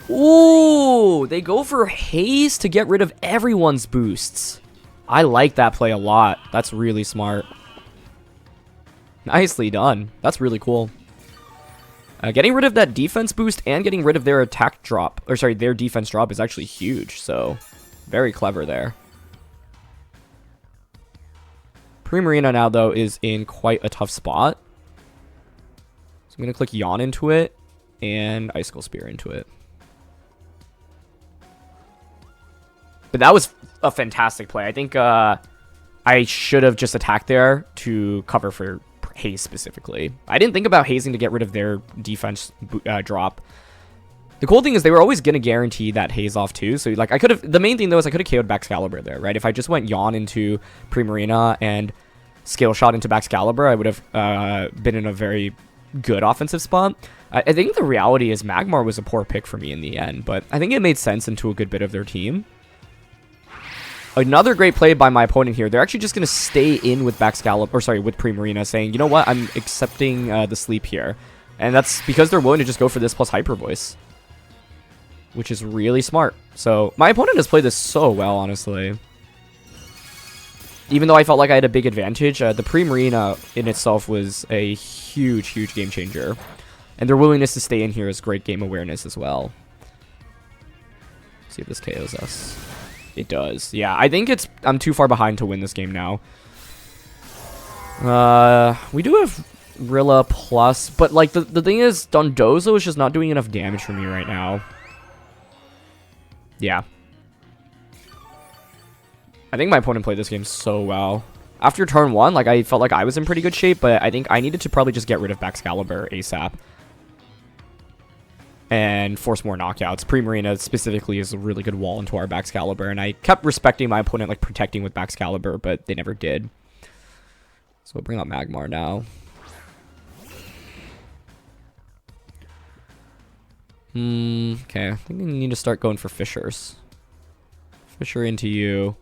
Ooh, they go for Haze to get rid of everyone's boosts. I like that play a lot. That's really smart. Nicely done. That's really cool. Getting rid of that defense boost and getting rid of their attack drop, or sorry, their defense drop is actually huge. So, very clever there. Primarina now, though, is in quite a tough spot. I'm going to click Yawn into it and Icicle Spear into it. But that was a fantastic play. I think I should have just attacked there to cover for Haze specifically. I didn't think about hazing to get rid of their defense drop. The cool thing is they were always going to guarantee that haze off too. So like I could have, the main thing though is I could have KO'd Baxcalibur there, right? If I just went Yawn into Primarina and Scale Shot into Baxcalibur, I would have been in a very good offensive spot. I think the reality is Magmar was a poor pick for me in the end, but I think it made sense into a good bit of their team. Another great play by my opponent here. They're actually just going to stay in with Baxcalibur, or sorry, with Primarina, saying, you know what, I'm accepting the sleep here. And that's because they're willing to just go for this plus Hyper Voice, which is really smart. So my opponent has played this so well, honestly. Even though I felt like I had a big advantage, the Primarina in itself was a huge, huge game changer. And their willingness to stay in here is great game awareness as well. Let's see if this KOs us. It does. Yeah, I think I'm too far behind to win this game now. We do have Rilla plus, but like the thing is, Dondozo is just not doing enough damage for me right now. Yeah. I think my opponent played this game so well. After turn 1, like I felt like I was in pretty good shape, but I think I needed to probably just get rid of Baxcalibur ASAP. And force more knockouts. Primarina specifically is a really good wall into our Baxcalibur, and I kept respecting my opponent, like protecting with Baxcalibur, but they never did. So we'll bring out Magmar now. Okay, I think we need to start going for Fissures. Fissure into you.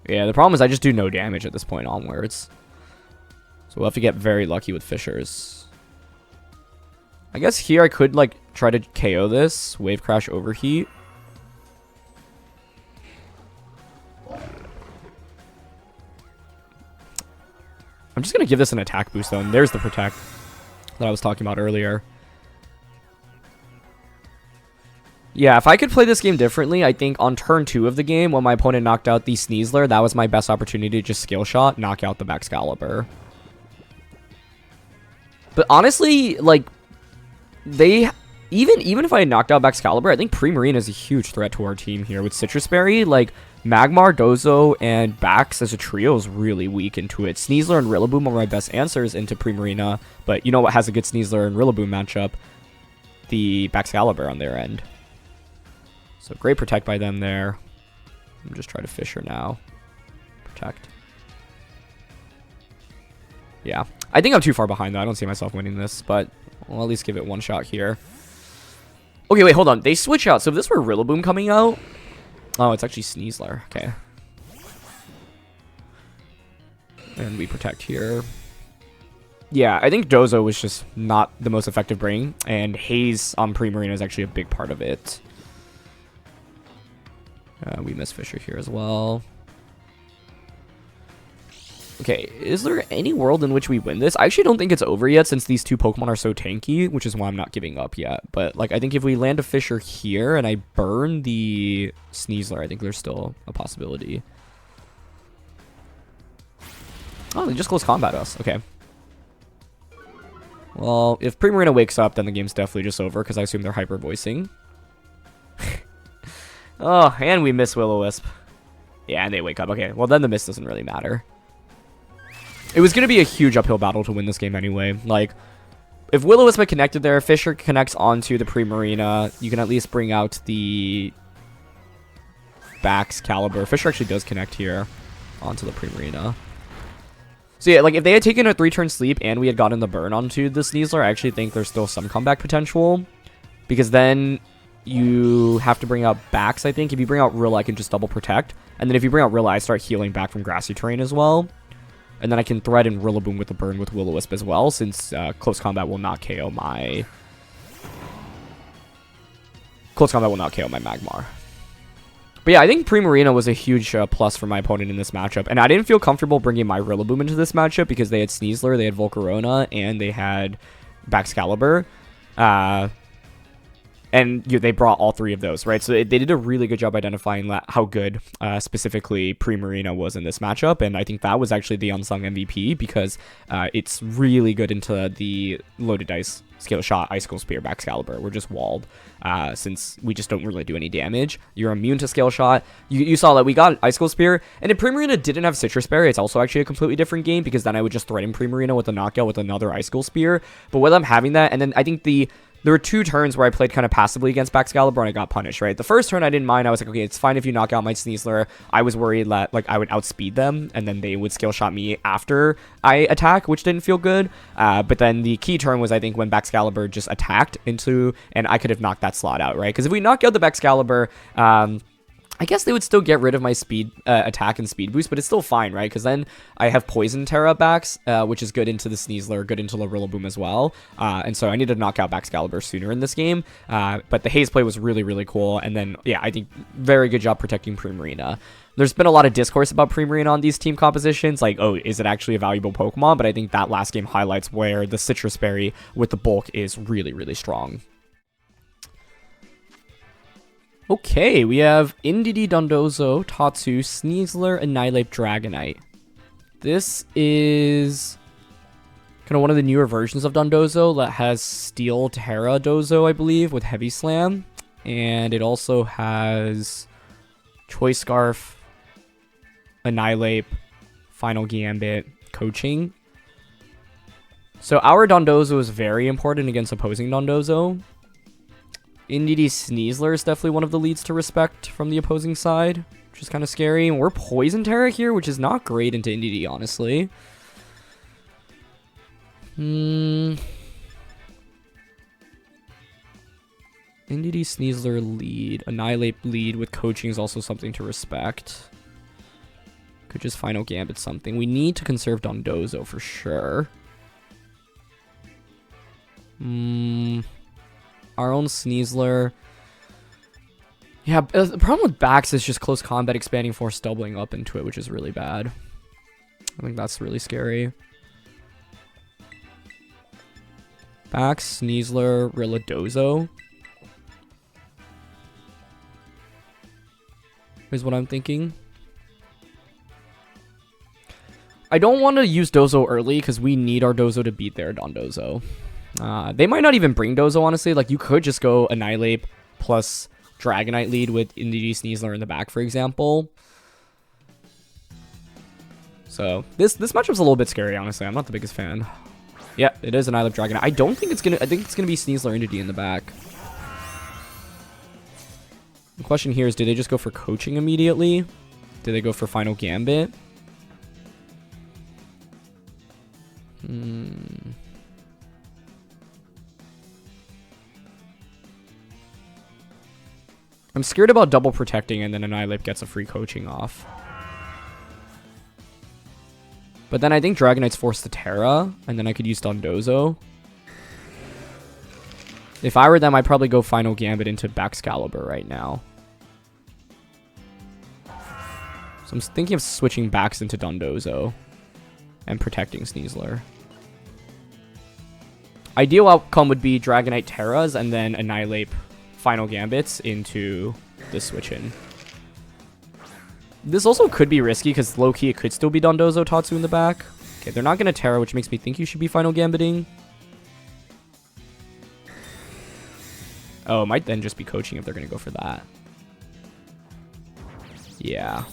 Yeah, the problem is I just do no damage at this point onwards. So we'll have to get very lucky with Fissures. I guess here I could, like, try to KO this. Wave Crash Overheat. I'm just going to give this an attack boost, though. And there's the Protect that I was talking about earlier. Yeah, if I could play this game differently, I think on turn 2 of the game, when my opponent knocked out the Sneasler, that was my best opportunity to just Scale Shot, knock out the Baxcalibur. But honestly, like, even if I had knocked out Baxcalibur, I think Primarina is a huge threat to our team here. With Citrus Berry, like, Magmar, Dozo, and Bax as a trio is really weak into it. Sneasler and Rillaboom are my best answers into Primarina, but you know what has a good Sneasler and Rillaboom matchup? The Baxcalibur on their end. So great Protect by them there. I'm just trying to Fissure now. Protect. Yeah. I think I'm too far behind, though. I don't see myself winning this, but I'll at least give it one shot here. Okay, wait, hold on. They switch out. So if this were Rillaboom coming out... Oh, it's actually Sneasler. Okay. And we Protect here. Yeah, I think Dozo was just not the most effective bring, and Haze on Primarina is actually a big part of it. We miss Fissure here as well. Okay, is there any world in which we win this? I actually don't think it's over yet since these two Pokemon are so tanky, which is why I'm not giving up yet. But, like, I think if we land a Fissure here and I burn the Sneasler, I think there's still a possibility. Oh, they just close combat us. Okay. Well, if Primarina wakes up, then the game's definitely just over, because I assume they're hyper-voicing. Oh, and we miss Will-O-Wisp. Yeah, and they wake up. Okay, well, then the miss doesn't really matter. It was going to be a huge uphill battle to win this game anyway. Like, if Will-O-Wisp had connected there, Fissure connects onto the Primarina, you can at least bring out the Baxcalibur. Fissure actually does connect here onto the Primarina. So yeah, like, if they had taken a 3-turn sleep and we had gotten the burn onto the Sneasler, I actually think there's still some comeback potential. Because then you have to bring out Bax, I think. If you bring out Rilla, I can just double Protect. And then if you bring out Rilla, I start healing back from grassy terrain as well. And then I can threaten Rillaboom with the burn with Will-O-Wisp as well, since close combat will not KO my... Close combat will not KO my Magmar. But yeah, I think Primarina was a huge plus for my opponent in this matchup. And I didn't feel comfortable bringing my Rillaboom into this matchup because they had Sneasler, they had Volcarona, and they had Baxcalibur. And they brought all 3 of those, right? So they did a really good job identifying how good specifically Primarina was in this matchup. And I think that was actually the unsung MVP because it's really good into the Loaded Dice, Scale Shot, Icicle Spear, Baxcalibur. We're just walled since we just don't really do any damage. You're immune to Scale Shot. You saw that we got Icicle Spear. And if Primarina didn't have Citrus Berry, it's also actually a completely different game because then I would just threaten Primarina with a knockout with another Icicle Spear. But with them having that, and then I think there were 2 turns where I played kind of passively against Baxcalibur and I got punished, right? The first turn I didn't mind. I was like, okay, it's fine if you knock out my Sneasler. I was worried that like I would outspeed them and then they would Scale Shot me after I attack, which didn't feel good. But then the key turn was I think when Baxcalibur just attacked into, and I could have knocked that slot out, right? Because if we knock out the Baxcalibur, I guess they would still get rid of my speed attack and speed boost, but it's still fine, right? Because then I have Poison Terra backs, which is good into the Sneasler, good into the Rillaboom as well. And so I need to knock out Baxcalibur sooner in this game. But the Haze play was really, really cool. And then, yeah, I think very good job protecting Primarina. There's been a lot of discourse about Primarina on these team compositions, like, oh, is it actually a valuable Pokemon? But I think that last game highlights where the Citrus Berry with the bulk is really, really strong. Okay, we have Indeedee, Dondozo, Tatsu, Sneasler, Annihilape, Dragonite. This is kind of one of the newer versions of Dondozo that has Steel Terra Dozo, I believe, with Heavy Slam. And it also has Choice Scarf, Annihilape, Final Gambit, Coaching. So our Dondozo is very important against opposing Dondozo. Indeedee Sneasler is definitely one of the leads to respect from the opposing side, which is kind of scary. And we're Poison Terra here, which is not great into Indeedee, honestly. Indeedee Sneasler lead. Annihilape lead with Coaching is also something to respect. Could just Final Gambit something. We need to conserve Dondozo for sure. Our own Sneasler. Yeah, the problem with Bax is just close combat expanding force doubling up into it, which is really bad. I think that's really scary. Bax, Sneasler, Rilladozo is what I'm thinking. I don't want to use Dozo early because we need our Dozo to beat their Dondozo. They might not even bring Dozo, honestly. Like, you could just go Annihilape plus Dragonite lead with Indeedee Sneasler in the back, for example. So, this matchup's a little bit scary, honestly. I'm not the biggest fan. Yeah, it is Annihilape Dragonite. I think it's gonna be Sneasler Indeedee in the back. The question here is, do they just go for Coaching immediately? Do they go for Final Gambit? I'm scared about double protecting and then Annihilape gets a free Coaching off. But then I think Dragonite's forced to Terra, and then I could use Dondozo. If I were them, I'd probably go Final Gambit into Baxcalibur right now. So I'm thinking of switching Bax into Dondozo and protecting Sneasler. Ideal outcome would be Dragonite Terras and then Annihilape Final Gambits into the switch-in. This also could be risky because low-key it could still be Dondozo Tatsu in the back. Okay, they're not going to Terra, which makes me think you should be Final Gambiting. Oh, it might then just be Coaching if they're going to go for that. Yeah.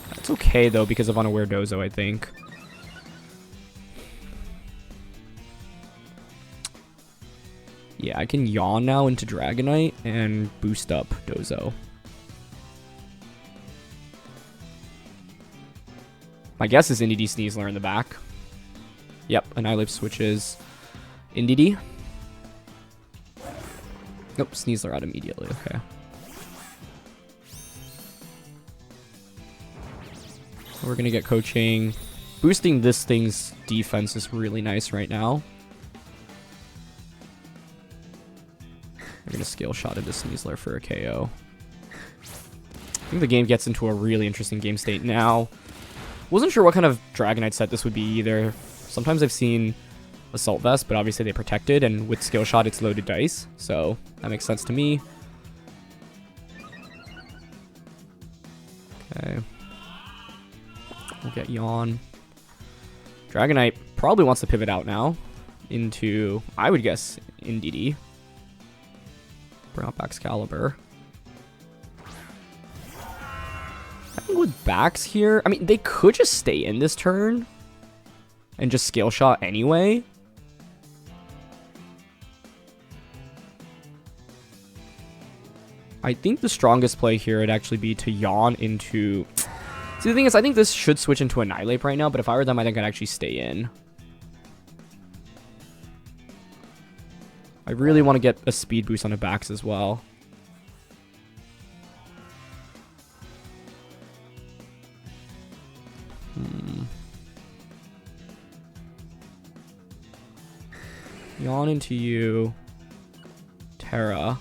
That's okay, though, because of Unaware Dozo, I think. Yeah, I can yawn now into Dragonite and boost up Dozo. My guess is Indeedee Sneasler in the back. Yep, Annihilape switches Indeedee. Nope, Sneasler out immediately, okay. We're gonna get Coaching. Boosting this thing's defense is really nice right now. We're going to Scale Shot into Sneasler for a KO. I think the game gets into a really interesting game state now. Wasn't sure what kind of Dragonite set this would be either. Sometimes I've seen Assault Vest, but obviously they protected, and with Skill Shot, it's Loaded Dice, so that makes sense to me. Okay. We'll get Yawn. Dragonite probably wants to pivot out now into, I would guess, NDD. Bring out Baxcalibur. I think with Bax here, I mean, they could just stay in this turn and just Scale Shot anyway. I think the strongest play here would actually be to Yawn into... See, the thing is, I think this should switch into Annihilate right now, but if I were them, I think I'd actually stay in. I really want to get a speed boost on the Bax as well. Yawn into you. Terra.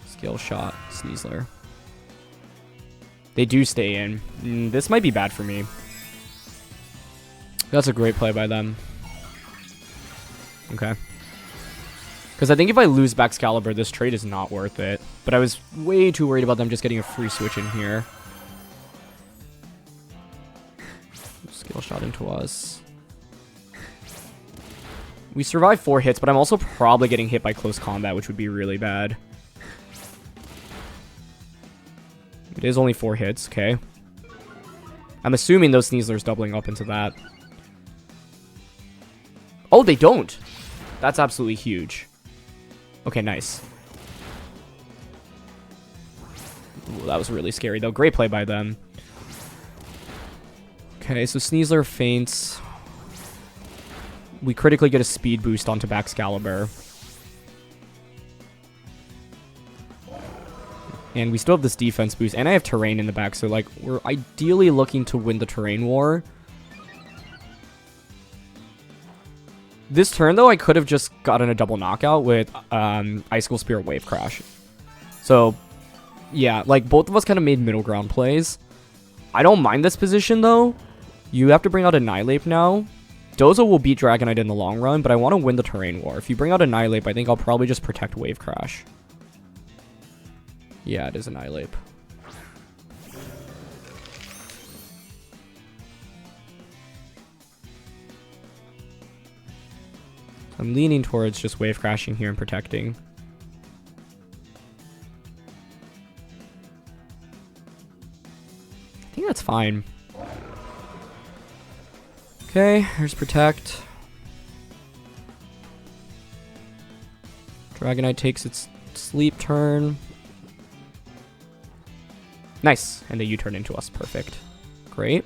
Skill Shot. Sneasler. They do stay in. This might be bad for me. That's a great play by them. Okay. Because I think if I lose Baxcalibur, this trade is not worth it. But I was way too worried about them just getting a free switch in here. Skill Shot into us. We survived 4 hits, but I'm also probably getting hit by close combat, which would be really bad. It is only 4 hits, okay. I'm assuming those Sneaslers doubling up into that. Oh, they don't! That's absolutely huge. Okay, nice. Ooh, that was really scary, though. Great play by them. Okay, so Sneasler faints. We critically get a speed boost onto Baxcalibur. And we still have this defense boost, and I have terrain in the back, so like we're ideally looking to win the terrain war. This turn, though, I could have just gotten a double knockout with Icicle Spirit Wave Crash. So, yeah, like both of us kind of made middle ground plays. I don't mind this position, though. You have to bring out Annihilate now. Dozo will beat Dragonite in the long run, but I want to win the terrain war. If you bring out Annihilate, I think I'll probably just protect Wave Crash. Yeah, it is Annihilate. I'm leaning towards just Wave Crashing here and protecting. I think that's fine. Okay, here's Protect. Dragonite takes its sleep turn. Nice, and they U-turn into us. Perfect. Great.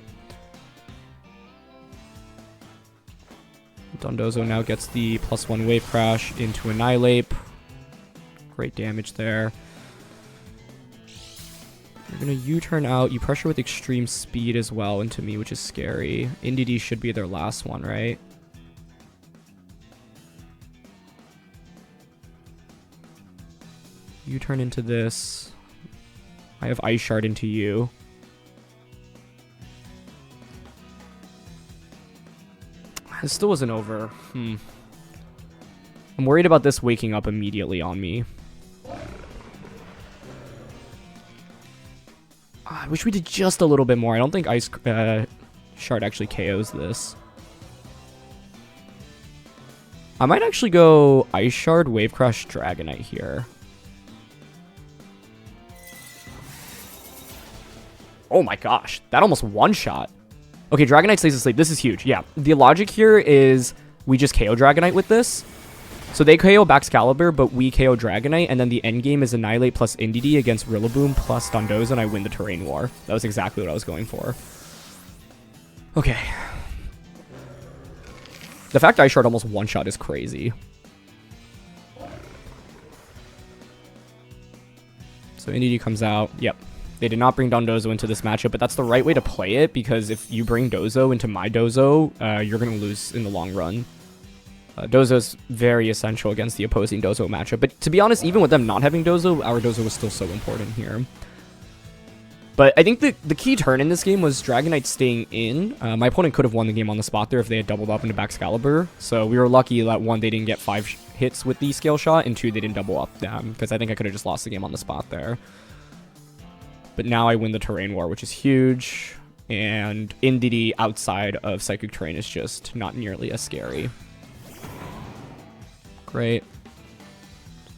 Dondozo now gets the +1 Wave Crash into Annihilate. Great damage there. You're going to U-turn out. You pressure with extreme speed as well into me, which is scary. NDD should be their last one, right? U-turn into this. I have Ice Shard into you. This still wasn't over. I'm worried about this waking up immediately on me. I wish we did just a little bit more. I don't think Ice Shard actually KOs this. I might actually go Ice Shard, Wave Crash, Dragonite here. Oh my gosh, that almost one-shot. Okay, Dragonite stays asleep. This is huge. Yeah, the logic here is we just KO Dragonite with this. So they KO Baxcalibur, but we KO Dragonite, and then the end game is Annihilate plus NDD against Rillaboom plus Dondozo, and I win the terrain war. That was exactly what I was going for. Okay. The fact Ice Shard almost one-shot is crazy. So NDD comes out. Yep. They did not bring Dondozo into this matchup, but that's the right way to play it, because if you bring Dozo into my Dozo, you're going to lose in the long run. Dozo's very essential against the opposing Dozo matchup, but to be honest, even with them not having Dozo, our Dozo was still so important here. But I think the key turn in this game was Dragonite staying in. My opponent could have won the game on the spot there if they had doubled up into Baxcalibur. So we were lucky that 1, they didn't get 5 hits with the scale shot, and 2, they didn't double up them, because I think I could have just lost the game on the spot there. But now I win the terrain war, which is huge. And Indeedee outside of Psychic Terrain is just not nearly as scary. Great.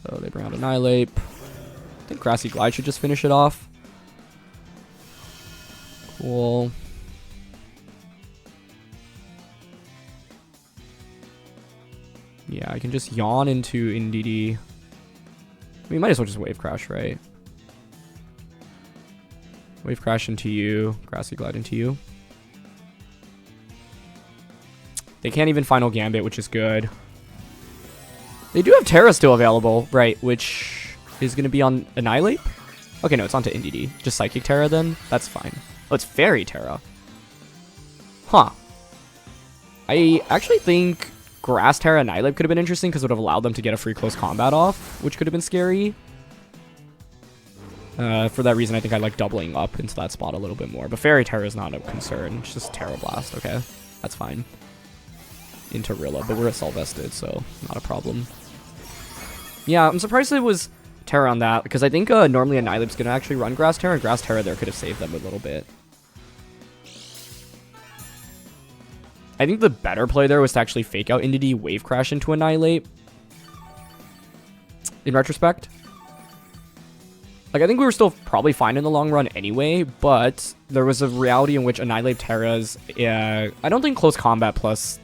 So they bring out Annihilate. I think Grassy Glide should just finish it off. Cool. Yeah, I can just yawn into Indeedee. We might as well just Wave Crash, right? Wave Crash into you. Grassy Glide into you. They can't even Final Gambit, which is good. They do have Terra still available, right? Which is going to be on Annihilate? Okay, no, it's onto Indeedee. Just Psychic Terra then? That's fine. Oh, it's Fairy Terra. Huh. I actually think Grass Terra Annihilate could have been interesting because it would have allowed them to get a free close combat off, which could have been scary. For that reason, I think I like doubling up into that spot a little bit more. But Fairy Terra is not a concern. It's just Terra Blast. Okay, that's fine. Into Rilla, but we're at Sol Vested, so not a problem. Yeah, I'm surprised it was Terra on that, because I think normally Annihilate's going to actually run Grass Terra, and Grass Terra there could have saved them a little bit. I think the better play there was to actually fake out Indeedee, Wave Crash into Annihilate. In retrospect. Like, I think we were still probably fine in the long run anyway, but there was a reality in which Annihilate Terra's... I don't think Close Combat plus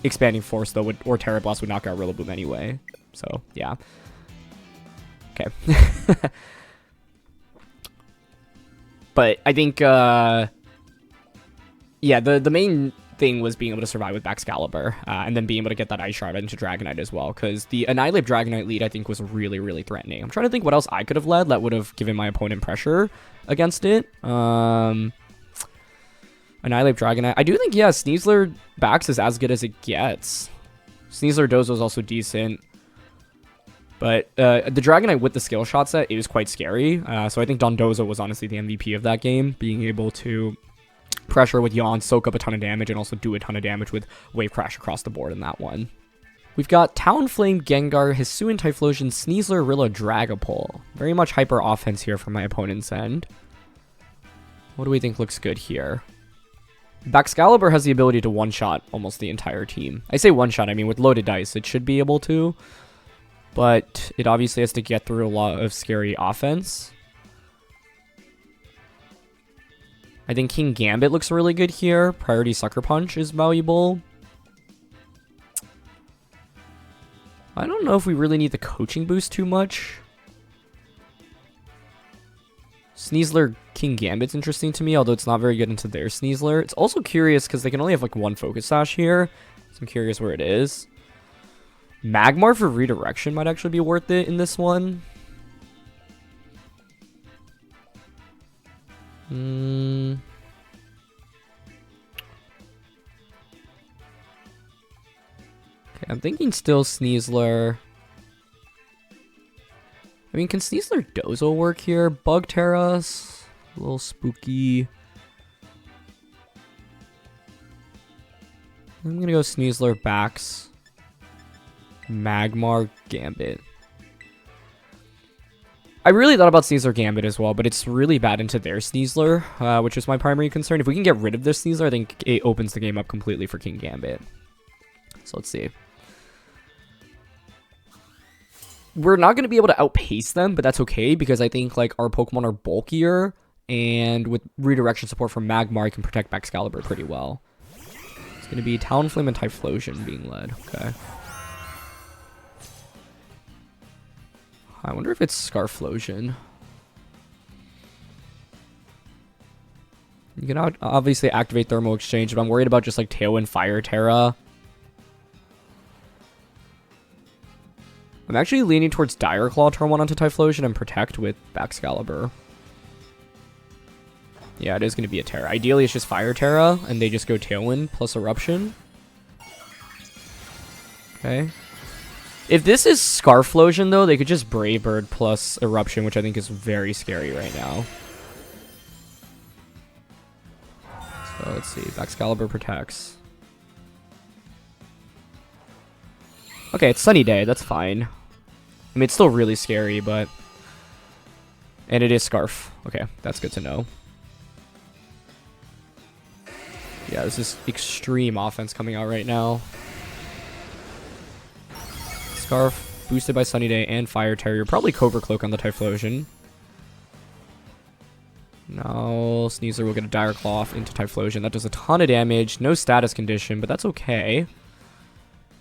Expanding Force, though, or Terra Blast would knock out Rillaboom anyway. So, yeah. Okay. But I think, yeah, the main thing was being able to survive with Baxcalibur, and then being able to get that Ice Shard into Dragonite as well, because the Annihilate Dragonite lead, I think, was really, really threatening. I'm trying to think what else I could have led that would have given my opponent pressure against it. Annihilate Dragonite. I do think, yeah, Sneasler Bax is as good as it gets. Sneasler Dozo is also decent. But the Dragonite with the skill shot set is quite scary. So I think Dondozo was honestly the MVP of that game, being able to pressure with Yawn, soak up a ton of damage, and also do a ton of damage with Wave Crash across the board in that one. We've got Talonflame, Gengar, Hisuian Typhlosion, Sneasler, Rilla, Dragapult. Very much hyper offense here from my opponent's end. What do we think looks good here? Baxcalibur has the ability to one-shot almost the entire team. I say one-shot, I mean with loaded dice, it should be able to. But it obviously has to get through a lot of scary offense. I think King Gambit looks really good here. Priority Sucker Punch is valuable. I don't know if we really need the coaching boost too much. Sneasler King Gambit's interesting to me, although it's not very good into their Sneasler. It's also curious because they can only have like one Focus Sash here. So I'm curious where it is. Magmar for redirection might actually be worth it in this one. Okay, I'm thinking still Sneasler. I mean, can Sneasler Dozo work here? Bug Terras, a little spooky. I'm gonna go Sneasler Bax. Magmar Gambit. I really thought about Sneasler Gambit as well, but it's really bad into their Sneasler, which is my primary concern. If we can get rid of this Sneasler, I think it opens the game up completely for King Gambit. So let's see. We're not going to be able to outpace them, but that's okay, because I think like our Pokemon are bulkier, and with redirection support from Magmar, I can protect Baxcalibur pretty well. It's going to be Talonflame and Typhlosion being led. Okay. I wonder if it's Scarflosion. You can obviously activate Thermal Exchange, but I'm worried about just like Tailwind Fire Terra. I'm actually leaning towards Dire Claw turn 1 onto Typhlosion and Protect with Baxcalibur. Yeah, it is going to be a Terra. Ideally, it's just Fire Terra, and they just go Tailwind plus Eruption. Okay. If this is Scarflosion, though, they could just Brave Bird plus Eruption, which I think is very scary right now. So let's see. Baxcalibur protects. Okay, it's Sunny Day. That's fine. I mean, it's still really scary, but... And it is Scarf. Okay, that's good to know. Yeah, this is extreme offense coming out right now. Scarf, boosted by Sunny Day and Fire Terrier. Probably Cobra Cloak on the Typhlosion. Now, Sneasler will get a Dire Claw into Typhlosion. That does a ton of damage. No status condition, but that's okay.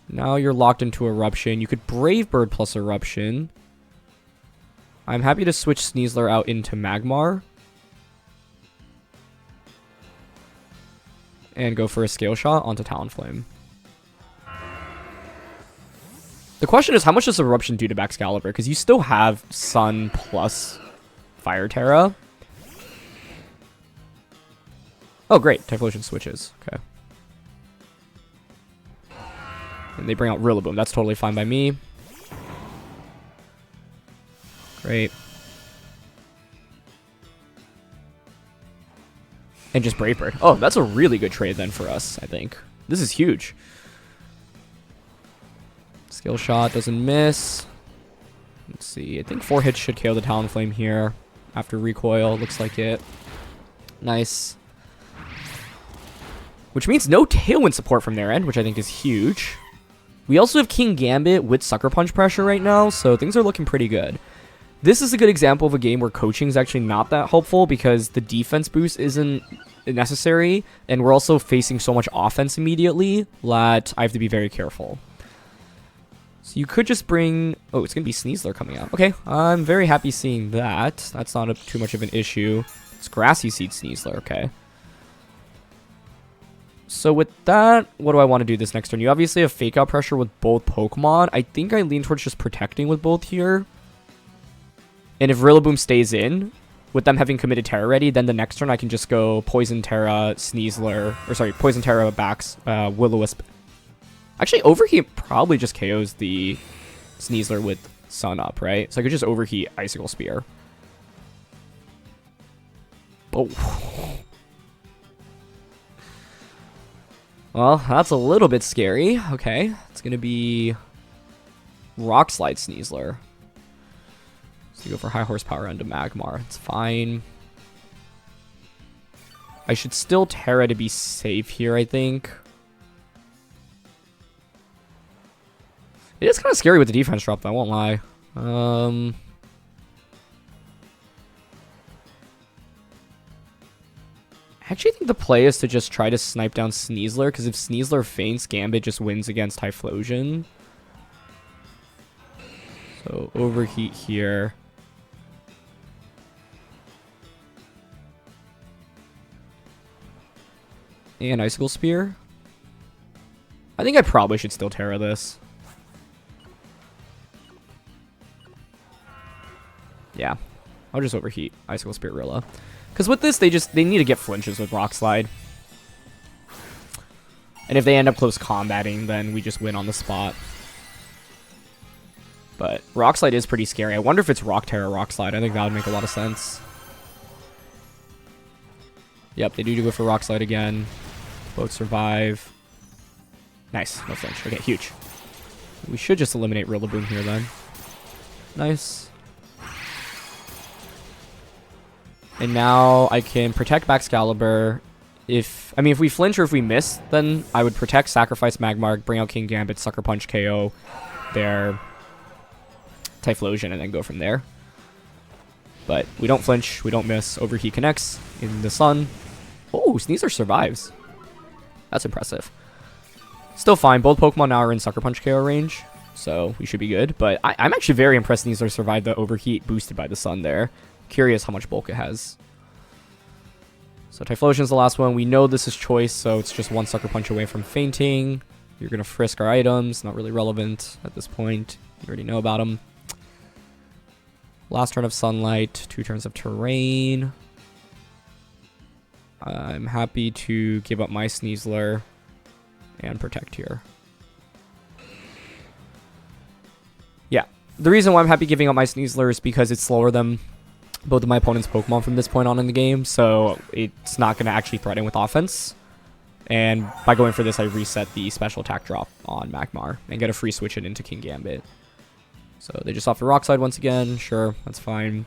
Now you're locked into Eruption. You could Brave Bird plus Eruption. I'm happy to switch Sneasler out into Magmar. And go for a Scale Shot onto Talonflame. The question is, how much does Eruption do to Baxcalibur? Because you still have Sun plus Fire Terra. Oh, great. Typhlosion switches. Okay. And they bring out Rillaboom. That's totally fine by me. Great. And just Brave Bird. Oh, that's a really good trade then for us, I think. This is huge. Skill Shot doesn't miss. Let's see. I think 4 hits should KO the Talonflame here. After recoil, looks like it. Nice. Which means no Tailwind support from their end, which I think is huge. We also have King Gambit with Sucker Punch pressure right now, so things are looking pretty good. This is a good example of a game where coaching is actually not that helpful because the defense boost isn't necessary, and we're also facing so much offense immediately that I have to be very careful. So you could just bring... Oh, it's going to be Sneasler coming out. Okay, I'm very happy seeing that. That's not too much of an issue. It's Grassy Seed Sneasler, okay. So with that, what do I want to do this next turn? You obviously have Fake Out pressure with both Pokemon. I think I lean towards just protecting with both here. And if Rillaboom stays in, with them having committed Terra ready, then the next turn I can just go Poison Terra, Sneasler, or sorry, Poison Terra, Bax, Will-O-Wisp. Actually, Overheat probably just KOs the Sneasler with Sun up, right? So I could just Overheat Icicle Spear. Oh. Well, that's a little bit scary. Okay, it's going to be Rock Slide Sneasler. So you go for high horsepower into Magmar. It's fine. I should still Terra to be safe here, I think. It is kind of scary with the defense drop, though, I won't lie. I actually think the play is to just try to snipe down Sneasler, because if Sneasler faints, Gambit just wins against Typhlosion. So, Overheat here. And Icicle Spear. I think I probably should still Terra this. Yeah. I'll just Overheat Icicle Spear Rilla. Because with this, they need to get flinches with Rock Slide. And if they end up close combating, then we just win on the spot. But Rock Slide is pretty scary. I wonder if it's Rock Terra Rock Slide. I think that would make a lot of sense. Yep, they do go for Rock Slide again. Both survive. Nice, no flinch. Okay, huge. We should just eliminate Rillaboom here then. Nice. And now I can protect Baxcalibur. If we flinch or if we miss, then I would protect, sacrifice Magmar, bring out King Gambit, Sucker Punch, KO their Typhlosion, and then go from there. But we don't flinch, we don't miss. Overheat connects in the sun. Oh, Sneasler survives. That's impressive. Still fine. Both Pokemon now are in Sucker Punch KO range, so we should be good. But I'm actually very impressed Sneasler survived the Overheat boosted by the sun there. Curious how much bulk it has. So Typhlosion is the last one. We know this is choice, so it's just one Sucker Punch away from fainting. You're going to frisk our items. Not really relevant at this point. You already know about them. Last turn of Sunlight. 2 turns of Terrain. I'm happy to give up my Sneasler and protect here. Yeah. The reason why I'm happy giving up my Sneasler is because it's slower than both of my opponent's Pokemon from this point on in the game, so it's not going to actually threaten with offense. And by going for this, I reset the special attack drop on Magmar and get a free switch it into King Gambit. So they just off the Rock Slide once again. Sure, that's fine.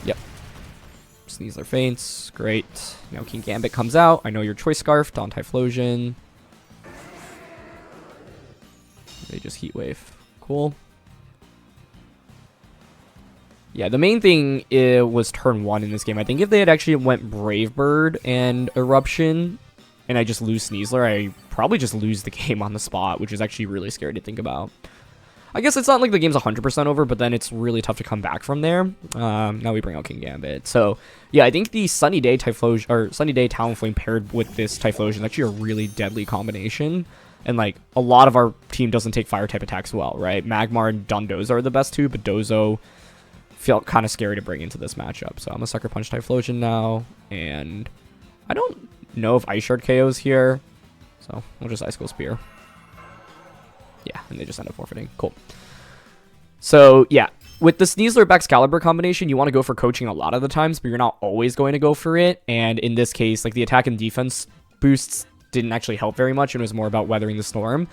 Yep. Sneasler faints. Great. Now King Gambit comes out. I know your Choice Scarfed on Typhlosion. They just Heat Wave. Cool. Yeah, the main thing was turn 1 in this game. I think if they had actually went Brave Bird and Eruption, and I just lose Sneasler, I probably just lose the game on the spot, which is actually really scary to think about. I guess it's not like the game's 100% over, but then it's really tough to come back from there. Now we bring out King Gambit. So, yeah, I think the Sunny Day Typhlosion, or Sunny Day Talonflame paired with this Typhlosion is actually a really deadly combination. And, like, a lot of our team doesn't take Fire-type attacks well, right? Magmar and Dondozo are the best two, but Dozo felt kind of scary to bring into this matchup. So I'm a Sucker Punch Typhlosion now, and I don't know if Ice Shard KO's here, so we'll just Icicle Spear. Yeah, and they just end up forfeiting. Cool. So, yeah, with the Sneasler Baxcalibur combination, you want to go for coaching a lot of the times, but you're not always going to go for it, and in this case, like, the attack and defense boosts didn't actually help very much, and it was more about weathering the storm.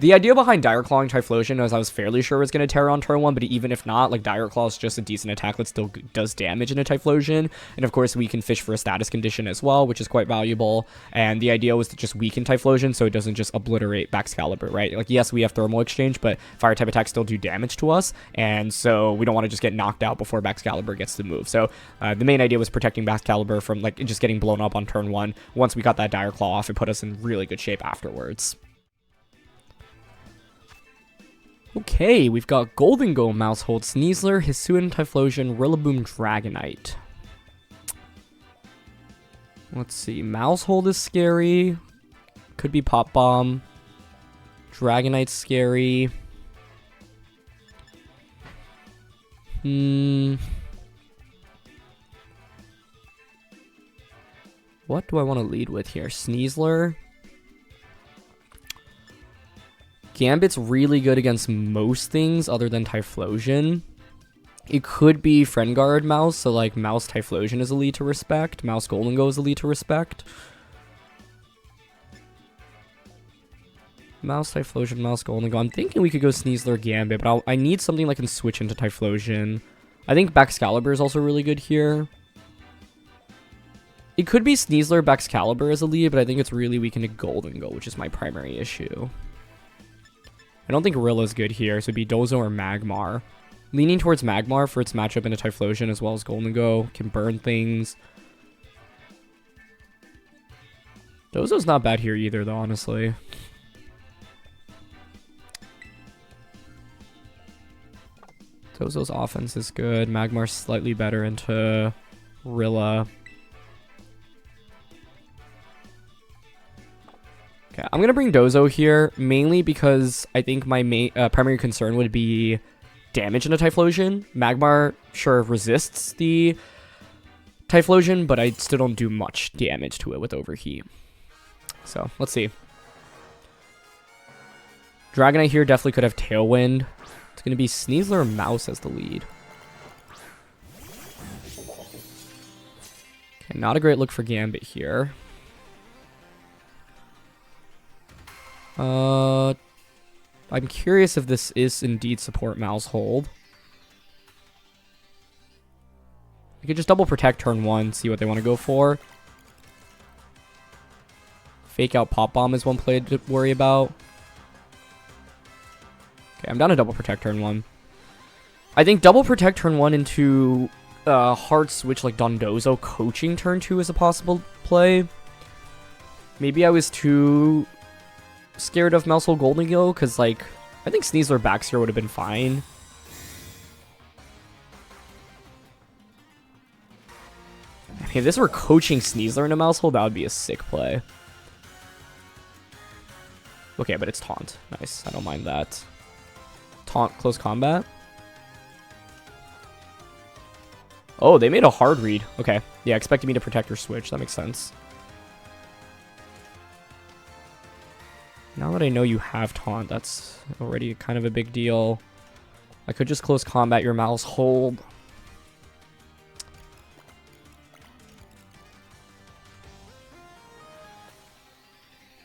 The idea behind Dire Clawing Typhlosion was I was fairly sure it was going to tear on turn 1, but even if not, like, Dire Claw is just a decent attack that still does damage in a Typhlosion, and of course we can fish for a status condition as well, which is quite valuable, and the idea was to just weaken Typhlosion so it doesn't just obliterate Baxcalibur, right? Like, yes, we have Thermal Exchange, but Fire-type attacks still do damage to us, and so we don't want to just get knocked out before Baxcalibur gets to move. So the main idea was protecting Baxcalibur from, like, just getting blown up on turn 1. Once we got that Dire Claw off, it put us in really good shape afterwards. Okay, we've got Golden Go, Mousehold, Sneasler, Hisuian, Typhlosion, Rillaboom, Dragonite. Let's see, Mousehold is scary. Could be Pop Bomb. Dragonite's scary. What do I want to lead with here? Sneasler. Gambit's really good against most things other than Typhlosion. It could be Friend Guard Mouse, so like Mouse Typhlosion is a lead to respect. Mouse Golden Go is a lead to respect. Mouse Typhlosion, Mouse Golden Go. I'm thinking we could go Sneasler Gambit, but I need something that can switch into Typhlosion. I think Baxcalibur is also really good here. It could be Sneasler Baxcalibur as a lead, but I think it's really weak into Golden Go, which is my primary issue. I don't think Rilla's good here, so it'd be Dozo or Magmar. Leaning towards Magmar for its matchup into Typhlosion as well as Golden Go. Can burn things. Dozo's not bad here either, though, honestly. Dozo's offense is good. Magmar's slightly better into Rilla. Okay, I'm going to bring Dozo here, mainly because I think my primary concern would be damage into Typhlosion. Magmar, sure, resists the Typhlosion, but I still don't do much damage to it with Overheat. So, let's see. Dragonite here definitely could have Tailwind. It's going to be Sneasler or Mouse as the lead. Okay, not a great look for Gambit here. I'm curious if this is indeed support Mousehold. We could just double protect turn 1, see what they want to go for. Fake out Pop Bomb is one play to worry about. Okay, I'm down to double protect turn 1. I think double protect turn 1 into hard switch like Dondozo coaching turn 2 is a possible play. Maybe I was too scared of Mousehold Golden Go, because, like, I think Sneasler Baxter would have been fine. I mean, if this were coaching Sneasler into Mousehold, that would be a sick play. Okay, but it's Taunt. Nice, I don't mind that. Taunt close combat. Oh, they made a hard read. Okay, yeah, expected me to protect or switch. That makes sense. Now that I know you have Taunt, that's already kind of a big deal. I could just close combat your mouse hold.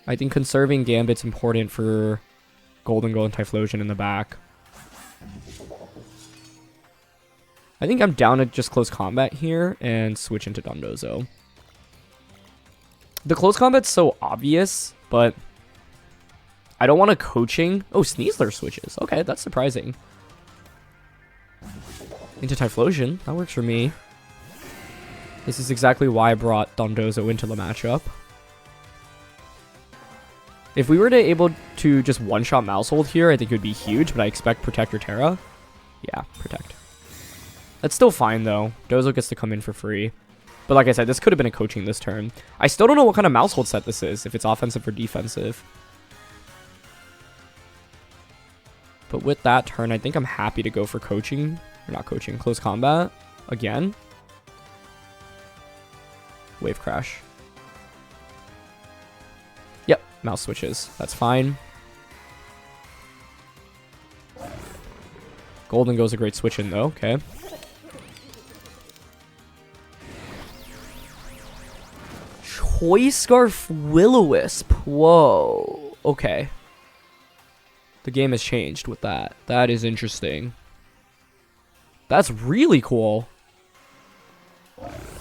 I think conserving Gambit's important for Golden Goal and Typhlosion in the back. I think I'm down to just close combat here and switch into Dondozo. The close combat's so obvious, but I don't want a coaching. Oh, Sneasler switches. Okay, that's surprising. Into Typhlosion. That works for me. This is exactly why I brought Dondozo into the matchup. If we were to able to just one-shot Mousehold here, I think it would be huge, but I expect Protect or Terra. Yeah, Protect. That's still fine, though. Dozo gets to come in for free. But like I said, this could have been a coaching this turn. I still don't know what kind of Mousehold set this is, if it's offensive or defensive. But with that turn, I think I'm happy to go for coaching. Or not coaching, close combat. Again. Wave Crash. Yep, mouse switches. That's fine. Golden Go's a great switch in, though. Okay. Choice Scarf Will-O-Wisp. Whoa. Okay. The game has changed with that. That is interesting. That's really cool.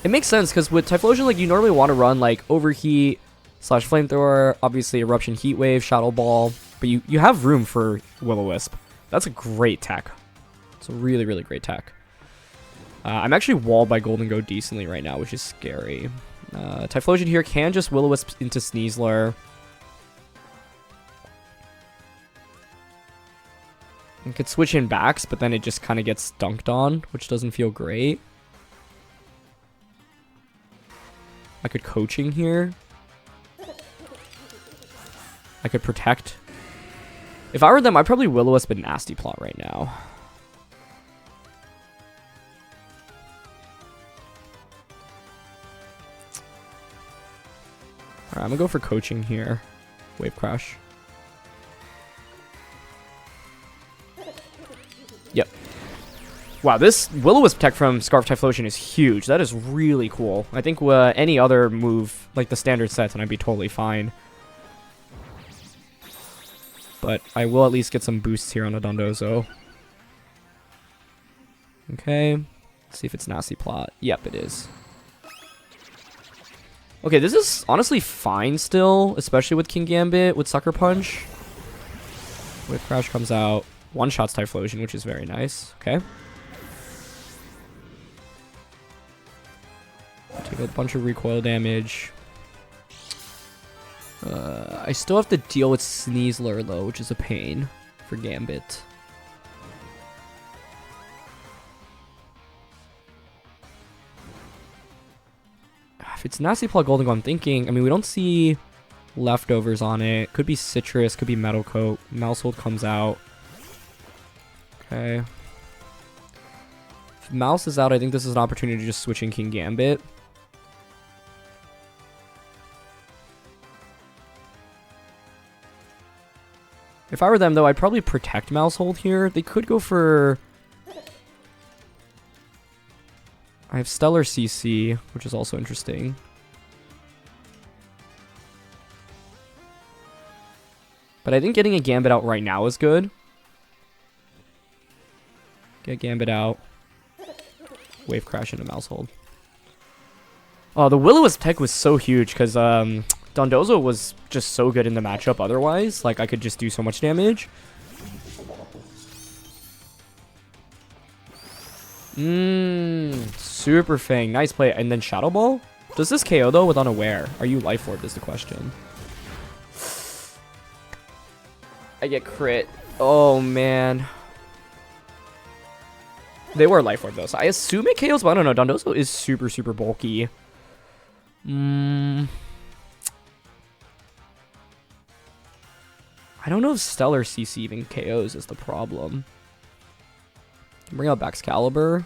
It makes sense because with Typhlosion, like, you normally want to run like Overheat / Flamethrower, obviously Eruption, Heat Wave, Shadow Ball, but you have room for Will-O-Wisp. That's a great tech. It's a really, really great tech. I'm actually walled by Golden Go decently right now, which is scary. Typhlosion here can just Will-O-Wisp into Sneasler. I could switch in backs, but then it just kind of gets dunked on, which doesn't feel great. I could coaching here. I could protect. If I were them, I'd probably Will-O-Wisp and Nasty Plot right now. Alright, I'm gonna go for coaching here. Wave Crash. Yep. Wow, this Will-O-Wisp tech from Scarf Typhlosion is huge. That is really cool. I think any other move, like the standard sets, and I'd be totally fine. But I will at least get some boosts here on a Dondozo. Okay. Let's see if it's Nasty Plot. Yep, it is. Okay, this is honestly fine still, especially with King Gambit, with Sucker Punch. Wave Crash comes out. One-shots Typhlosion, which is very nice. Okay. Take a bunch of recoil damage. I still have to deal with Sneasler, though, which is a pain for Gambit. If it's Nasty Plot Golden Go, I'm thinking... I mean, we don't see leftovers on it. Could be Citrus, could be Metal Coat. Mousehold comes out. Okay. If Mouse is out, I think this is an opportunity to just switch in King Gambit. If I were them, though, I'd probably protect Mousehold here. They could go for... I have Stellar CC, which is also interesting. But I think getting a Gambit out right now is good. Get Gambit out. Wave Crash into Mousehold. Oh, the Will-O-Wisp tech was so huge because Dondozo was just so good in the matchup otherwise. Like, I could just do so much damage. Super Fang. Nice play. And then Shadow Ball? Does this KO, though, with Unaware? Are you Life Orb is the question. I get crit. Oh, man. They were Life Orb, though, so I assume it KOs, but I don't know. Dondozo is super, super bulky. I don't know if Stellar CC even KOs is the problem. Bring out Baxcalibur.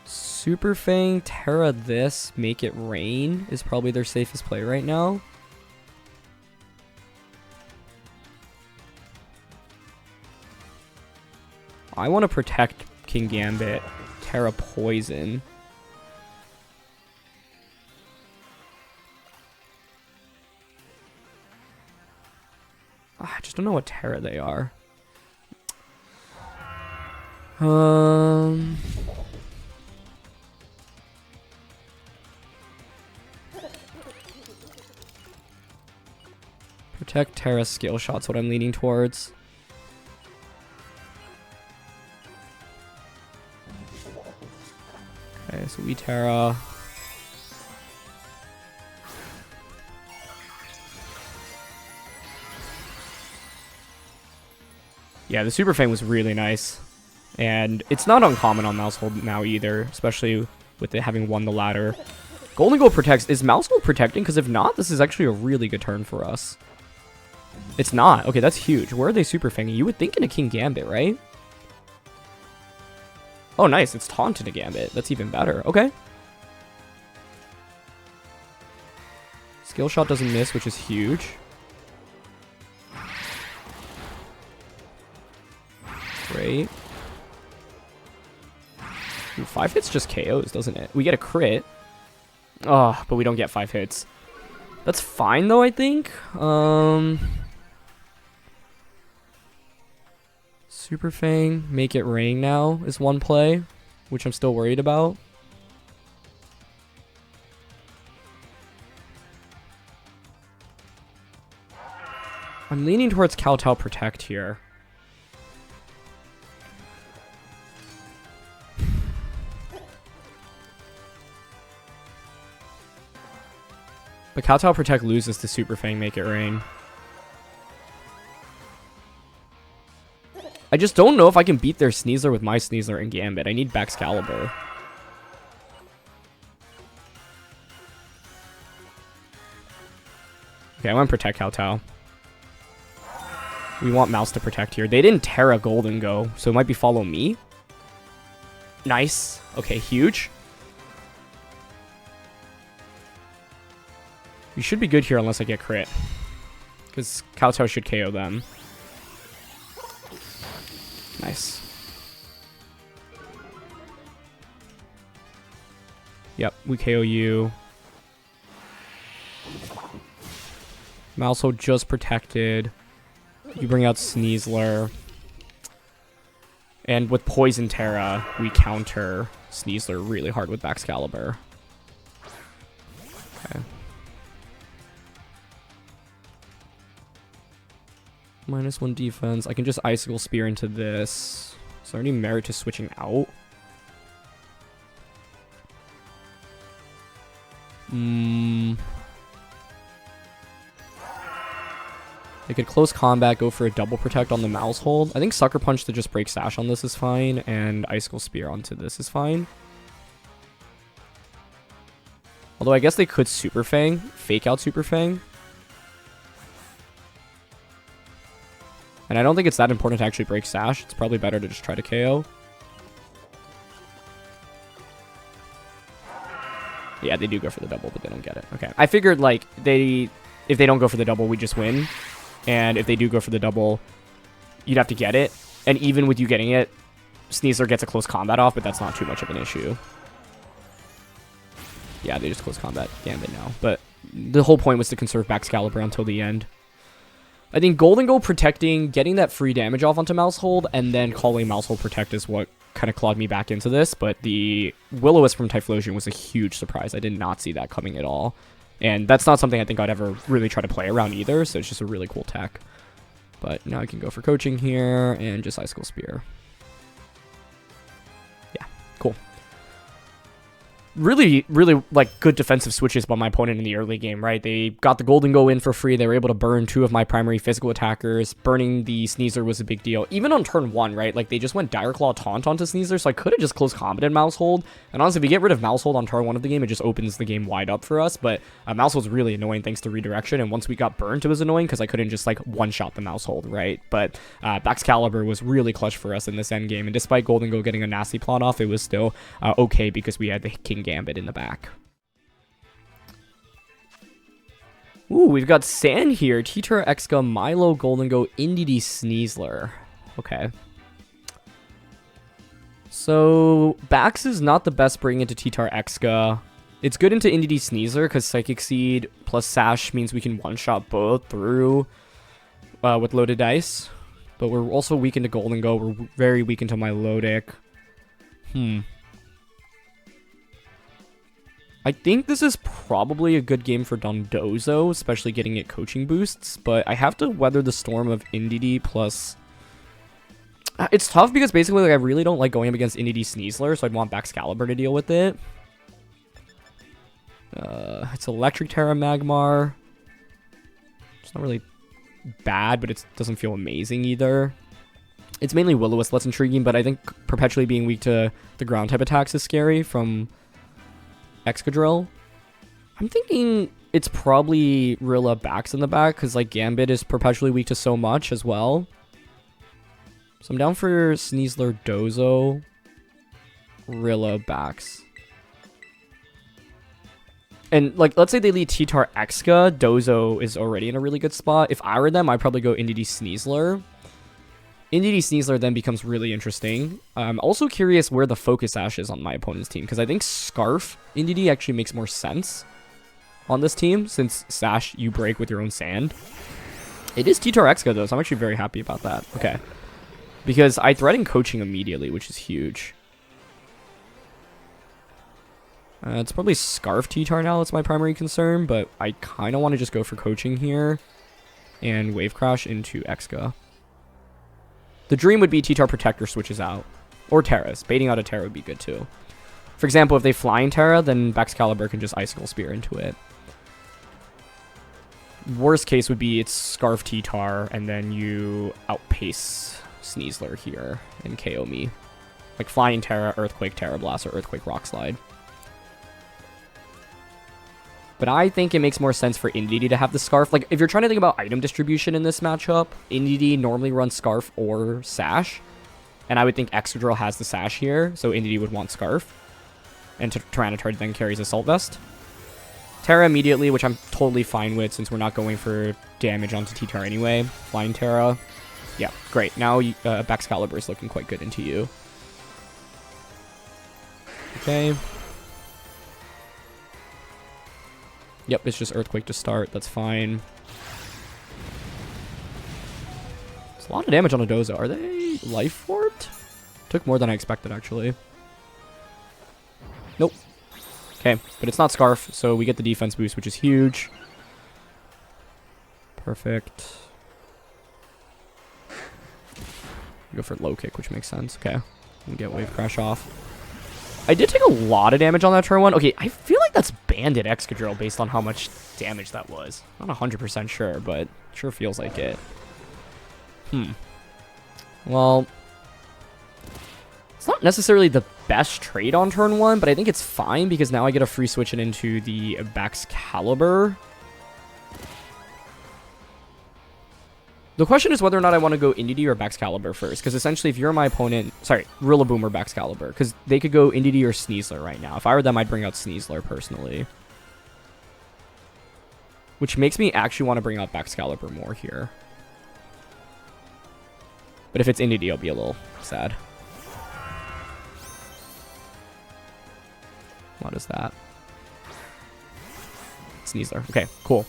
Super Fang, Terra this, make it rain is probably their safest play right now. I want to protect King Gambit, Terra Poison. I just don't know what Terra they are. Protect Terra skill shot's what I'm leaning towards. Okay, so we Terra. Yeah, the Super Fang was really nice. And it's not uncommon on Mousehold now either, especially with it having won the ladder. Golden Gold protects. Is Mousehold protecting? Because if not, this is actually a really good turn for us. It's not. Okay, that's huge. Where are they Super Fanging? You would think in a King Gambit, right? Oh, nice. It's taunted a Gambit. That's even better. Okay. Skill shot doesn't miss, which is huge. Great. Ooh, 5 hits just KOs, doesn't it? We get a crit. Oh, but we don't get 5 hits. That's fine, though, I think. Super Fang, make it rain now is one play, which I'm still worried about. I'm leaning towards Kowtow Protect here. But Kowtow Protect loses to Super Fang, make it rain. I just don't know if I can beat their Sneasler with my Sneasler and Gambit. I need Baxcalibur. Okay, I want to protect Kowtow. We want Mouse to protect here. They didn't Terra Golden Go, so it might be follow me. Nice. Okay, huge. We should be good here unless I get crit. Because Kowtow should KO them. Nice. Yep, we KO you. Mousehold just protected. You bring out Sneasler. And with Poison Terra, we counter Sneasler really hard with Baxcalibur. Okay. -1 defense. I can just Icicle Spear into this. Is there any merit to switching out? I could close combat, go for a double protect on the Mousehold. I think Sucker Punch to just break Sash on this is fine, and Icicle Spear onto this is fine. Although I guess they could Super Fang, fake out Super Fang. And I don't think it's that important to actually break Sash. It's probably better to just try to KO. Yeah, they do go for the double, but they don't get it. Okay. I figured, like, if they don't go for the double, we just win. And if they do go for the double, you'd have to get it. And even with you getting it, Sneasler gets a close combat off, but that's not too much of an issue. Yeah, they just close combat Gambit now. But the whole point was to conserve Baxcalibur until the end. I think Golden Gold protecting, getting that free damage off onto Mousehold, and then calling Mousehold Protect is what kind of clawed me back into this. But the Will-O-Wisp from Typhlosion was a huge surprise. I did not see that coming at all. And that's not something I think I'd ever really try to play around either, so it's just a really cool tech. But now I can go for coaching here, and just Icicle Spear. Yeah, cool. Really, really, like, good defensive switches by my opponent in the early game, right? They got the Golden Go in for free. They were able to burn 2 of my primary physical attackers. Burning the Sneasler was a big deal. Even on turn 1, right? Like, they just went Dire Claw Taunt onto Sneasler, so I could have just closed combat in Mousehold. And honestly, if we get rid of Mousehold on turn 1 of the game, it just opens the game wide up for us. But Mousehold's really annoying thanks to redirection, and once we got burnt, it was annoying because I couldn't just, like, one-shot the Mousehold, right? But Baxcalibur was really clutch for us in this endgame, and despite Golden Go getting a nasty plot off, it was still okay because we had the King Gambit in the back. Ooh, we've got Sand here. T-Terra, Exca, Milo, Golden Go, Indeedee, Sneasler. Okay. So, Bax is not the best bringing into T-Tar Exca. It's good into NDD Sneasler because Psychic Seed plus Sash means we can one-shot both through with Loaded Dice. But we're also weak into Golden Go. We're very weak into Milotic. I think this is probably a good game for Dondozo, especially getting it coaching boosts. But I have to weather the storm of NDD plus... It's tough because basically like, I really don't like going up against NDD Sneasler, so I'd want Baxcalibur to deal with it. It's Electric Terra Magmar. It's not really bad, but it doesn't feel amazing either. It's mainly Will-O-Wisp less intriguing, but I think perpetually being weak to the ground type attacks is scary from Excadrill. I'm thinking it's probably Rilla Bax in the back, because like Gambit is perpetually weak to so much as well. So I'm down for Sneasler Dozo, Rilla Bax. And, like, let's say they lead T-Tar Exca, Dozo is already in a really good spot. If I were them, I'd probably go NDD Sneasler. NDD Sneasler then becomes really interesting. I'm also curious where the Focus Ash is on my opponent's team, because I think Scarf NDD actually makes more sense on this team, since Sash, you break with your own Sand. It is T-Tar Exca, though, so I'm actually very happy about that. Okay. Because I threaten coaching immediately, which is huge. It's probably Scarf T-Tar now that's my primary concern, but I kind of want to just go for coaching here and Wave Crash into Exca. The dream would be T-Tar Protector switches out, or Terras. Baiting out a Terra would be good too. For example, if they Flying Terra, then Baxcalibur can just Icicle Spear into it. Worst case would be it's Scarf T-Tar, and then you outpace Sneasler here and KO me. Like Flying Terra, Earthquake Terra Blast, or Earthquake Rock Slide. But I think it makes more sense for NDD to have the Scarf. Like, if you're trying to think about item distribution in this matchup, NDD normally runs Scarf or Sash. And I would think Excadrill has the Sash here, so NDD would want Scarf. And Tyranitar then carries Assault Vest. Terra immediately, which I'm totally fine with since we're not going for damage onto T-Tar anyway. Flying Terra. Yeah, great. Now Baxcalibur is looking quite good into you. Okay. Yep, it's just Earthquake to start. That's fine. It's a lot of damage on a Dozo. Are they Life Orbed? Took more than I expected, actually. Nope. Okay, but it's not Scarf, so we get the defense boost, which is huge. Perfect. Go for low kick, which makes sense. Okay. And get Wave Crash off. I did take a lot of damage on that turn one. Okay, I feel like that's Bandit Excadrill based on how much damage that was. Not 100% sure, but sure feels like it. Well, it's not necessarily the best trade on turn one, but I think it's fine because now I get a free switch it into the Baxcalibur. The question is whether or not I want to go NDD or Baxcalibur first, because essentially if you're my opponent, sorry, Rillaboom or Baxcalibur, because they could go NDD or Sneasler right now. If I were them, I'd bring out Sneasler personally. Which makes me actually want to bring out Baxcalibur more here. But if it's NDD, I'll be a little sad. What is that? Sneasler. Okay, cool.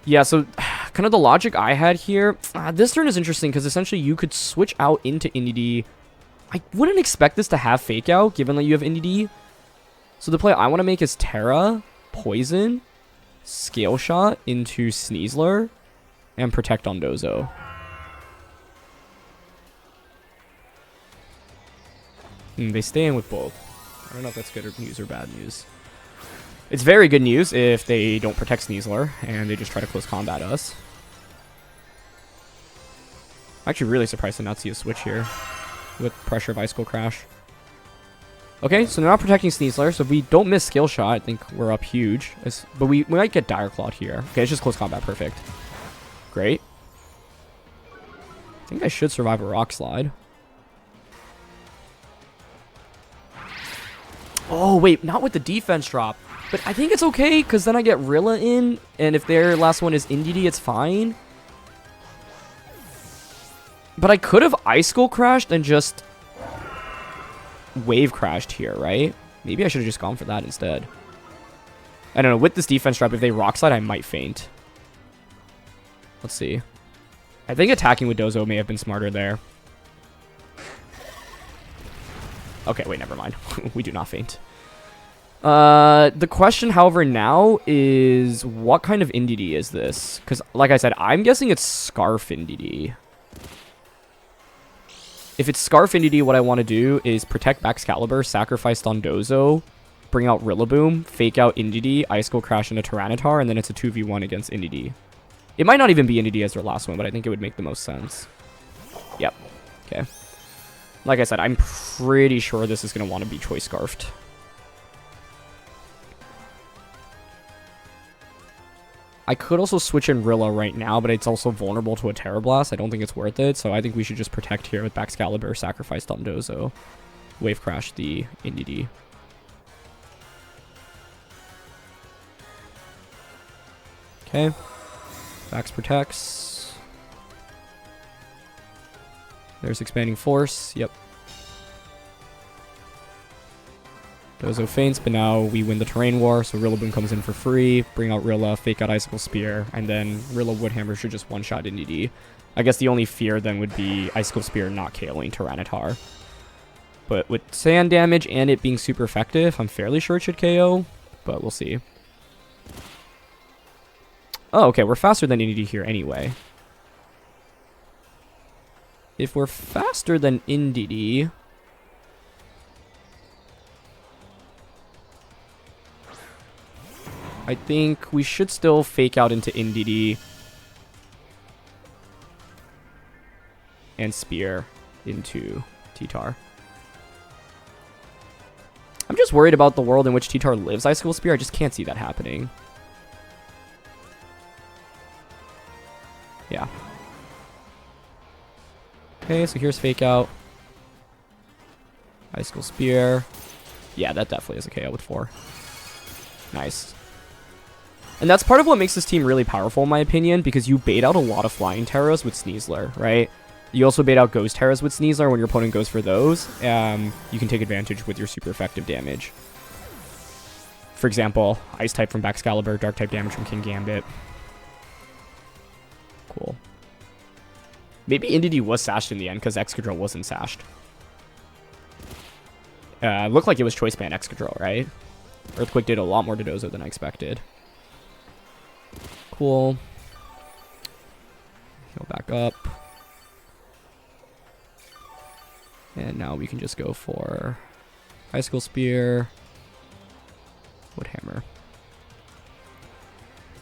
Yeah, so kind of the logic I had here, this turn is interesting because essentially you could switch out into NDD. I wouldn't expect this to have Fake Out given that you have NDD. So the play I want to make is Terra, Poison, Scale Shot into Sneasler, and Protect on Dozo. They stay in with both. I don't know if that's good news or bad news. It's very good news if they don't protect Sneasler and they just try to close combat us. I'm actually really surprised to not see a switch here with pressure of Icicle Crash. Okay, so they're not protecting Sneasler, so if we don't miss Skill Shot, I think we're up huge. But we might get Dire Claw here. Okay, it's just close combat. Perfect. Great. I think I should survive a Rock Slide. Oh, wait, not with the defense drop. But I think it's okay, because then I get Rilla in, and if their last one is NDD, it's fine. But I could have Icicle crashed and just wave crashed here, right? Maybe I should have just gone for that instead. I don't know. With this defense trap, if they rock slide, I might faint. Let's see. I think attacking with Dozo may have been smarter there. Okay, wait, never mind. We do not faint. The question, however, now is what kind of NDD is this? Because, like I said, I'm guessing it's Scarf NDD. If it's Scarf NDD, what I want to do is protect Baxcalibur, sacrifice Dondozo, bring out Rillaboom, fake out NDD, Icicle Crash into Tyranitar, and then it's a 2v1 against NDD. It might not even be NDD as their last one, but I think it would make the most sense. Yep. Okay. Like I said, I'm pretty sure this is going to want to be Choice Scarfed. I could also switch in Rilla right now, but it's also vulnerable to a Terra Blast. I don't think it's worth it, so I think we should just protect here with Baxcalibur, sacrifice Dondozo, Wave Crash the NDD. Okay. Bax protects. There's Expanding Force. Yep. Dozo faints, but now we win the Terrain War, so Rillaboom comes in for free. Bring out Rilla, fake out Icicle Spear, and then Rilla Woodhammer should just one-shot NDD. I guess the only fear then would be Icicle Spear not KOing Tyranitar. But with sand damage and it being super effective, I'm fairly sure it should KO, but we'll see. Oh, okay, we're faster than NDD here anyway. If we're faster than NDD... I think we should still fake out into NDD and Spear into T-Tar. I'm just worried about the world in which T-Tar lives Icicle Spear. I just can't see that happening. Yeah. Okay, so here's fake out. Icicle Spear. Yeah, that definitely is a KO with 4. Nice. And that's part of what makes this team really powerful, in my opinion, because you bait out a lot of Flying Terras with Sneasler, right? You also bait out Ghost Terras with Sneasler when your opponent goes for those. You can take advantage with your super effective damage. For example, Ice type from Baxcalibur, Dark type damage from King Gambit. Cool. Maybe NDD was sashed in the end because Excadrill wasn't sashed. Looked like it was Choice Band Excadrill, right? Earthquake did a lot more to Dozo than I expected. Cool. Heal back up. And now we can just go for Icicle Spear, Woodhammer.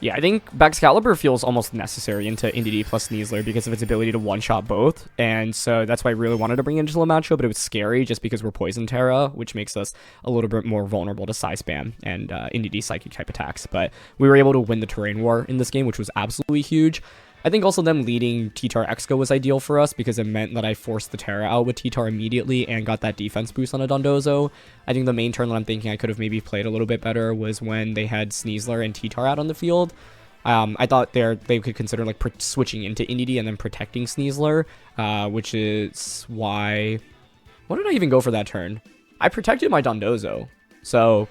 Yeah, I think Baxcalibur feels almost necessary into NDD plus Sneasler because of its ability to one-shot both. And so that's why I really wanted to bring it into Lamacho, but it was scary just because we're Poison Terra, which makes us a little bit more vulnerable to Psy Spam and NDD Psychic type attacks. But we were able to win the Terrain War in this game, which was absolutely huge. I think also them leading T-Tar Exco was ideal for us because it meant that I forced the Terra out with T-Tar immediately and got that defense boost on a Dondozo. I think the main turn that I'm thinking I could have maybe played a little bit better was when they had Sneasler and T-Tar out on the field. I thought they could consider like switching into NDD and then protecting Sneasler, which is why... What did I even go for that turn? I protected my Dondozo, so...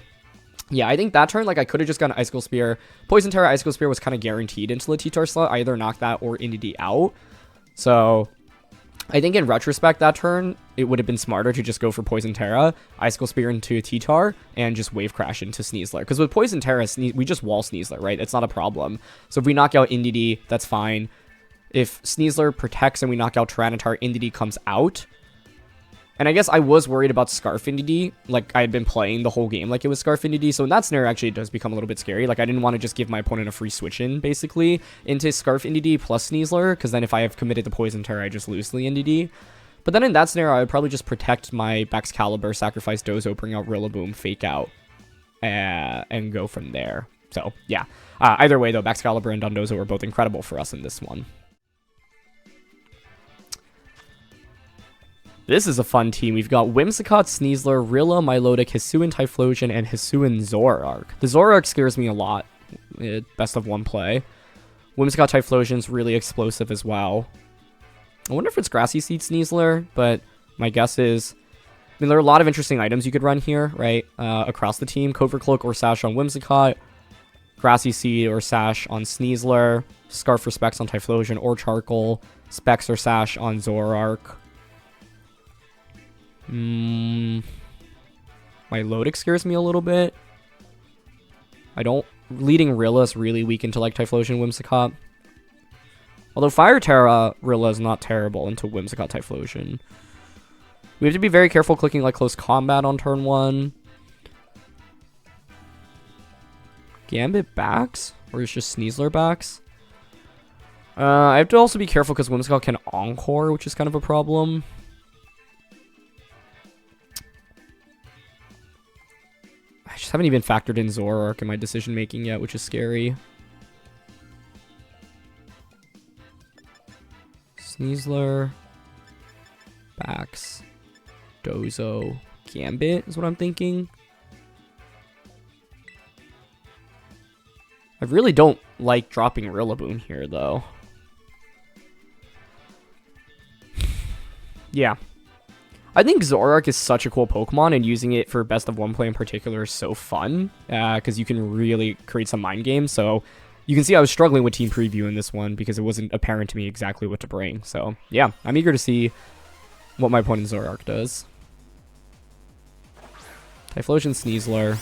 Yeah, I think that turn, like, I could have just gotten Icicle Spear. Poison Terra Icicle Spear was kind of guaranteed into the T-Tar slot. I either knocked that or NDD out. So, I think in retrospect that turn, it would have been smarter to just go for Poison Terra, Icicle Spear into T-Tar, and just Wave Crash into Sneasler. Because with Poison Terra, we just wall Sneasler, right? It's not a problem. So if we knock out NDD, that's fine. If Sneasler protects and we knock out Tyranitar, NDD comes out. And I guess I was worried about Scarf NDD, like I had been playing the whole game like it was Scarf NDD, so in that scenario actually it does become a little bit scary. Like I didn't want to just give my opponent a free switch in, basically, into Scarf NDD plus Sneasler, because then if I have committed the Poison Terra, I just lose the NDD. But then in that scenario, I would probably just protect my Baxcalibur, sacrifice Dozo, bring out Rillaboom, fake out, and go from there. So, yeah. Either way, though, Baxcalibur and Dondozo were both incredible for us in this one. This is a fun team. We've got Whimsicott, Sneasler, Rilla, Milotic, Hisuian Typhlosion, and Hisuian Zoroark. The Zoroark scares me a lot. Best of one play. Whimsicott Typhlosion's really explosive as well. I wonder if it's Grassy Seed Sneasler, but my guess is mean, there are a lot of interesting items you could run here, right? Across the team. Covert Cloak or Sash on Whimsicott. Grassy Seed or Sash on Sneasler. Scarf for Specs on Typhlosion or Charcoal. Specs or Sash on Zoroark. My Loaded scares me a little bit. Leading Rilla is really weak into like Typhlosion, Whimsicott. Although Fire Terra Rilla is not terrible into Whimsicott, Typhlosion. We have to be very careful clicking like Close Combat on turn 1. Gambit backs? Or is just Sneasler backs? I have to also be careful because Whimsicott can Encore, which is kind of a problem. I just haven't even factored in Zoroark in my decision making yet, which is scary. Sneasler, backs, Dozo, Gambit is what I'm thinking. I really don't like dropping Rillaboom here, though. Yeah. I think Zoroark is such a cool Pokemon, and using it for best of one play in particular is so fun, because you can really create some mind games. So you can see I was struggling with Team Preview in this one because it wasn't apparent to me exactly what to bring. So yeah, I'm eager to see what my opponent Zoroark does. Typhlosion, Sneasler.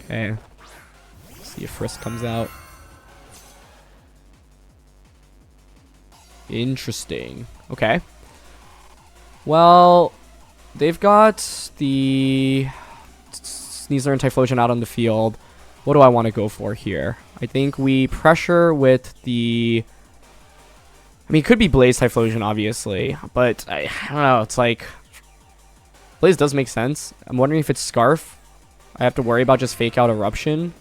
Okay. See if Frisk comes out. Interesting. Okay. Well, they've got the Sneasler and Typhlosion out on the field. What do I want to go for here? I think we pressure with the... I mean, it could be Blaze Typhlosion, obviously. But, I don't know. It's like... Blaze does make sense. I'm wondering if it's Scarf. I have to worry about just Fake Out Eruption.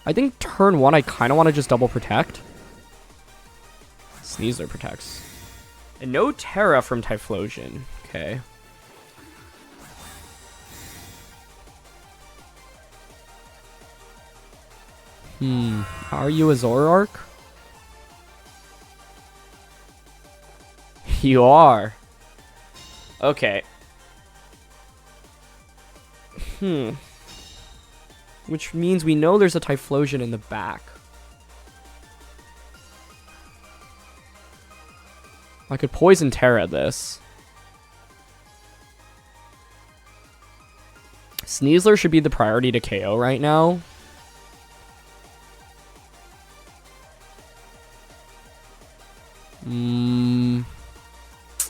I think turn 1, I kind of want to just double protect. Sneasler protects. And no Terra from Typhlosion. Okay. Are you a Zoroark? You are. Okay. Which means we know there's a Typhlosion in the back. I could Poison Terra this. Sneasler should be the priority to KO right now.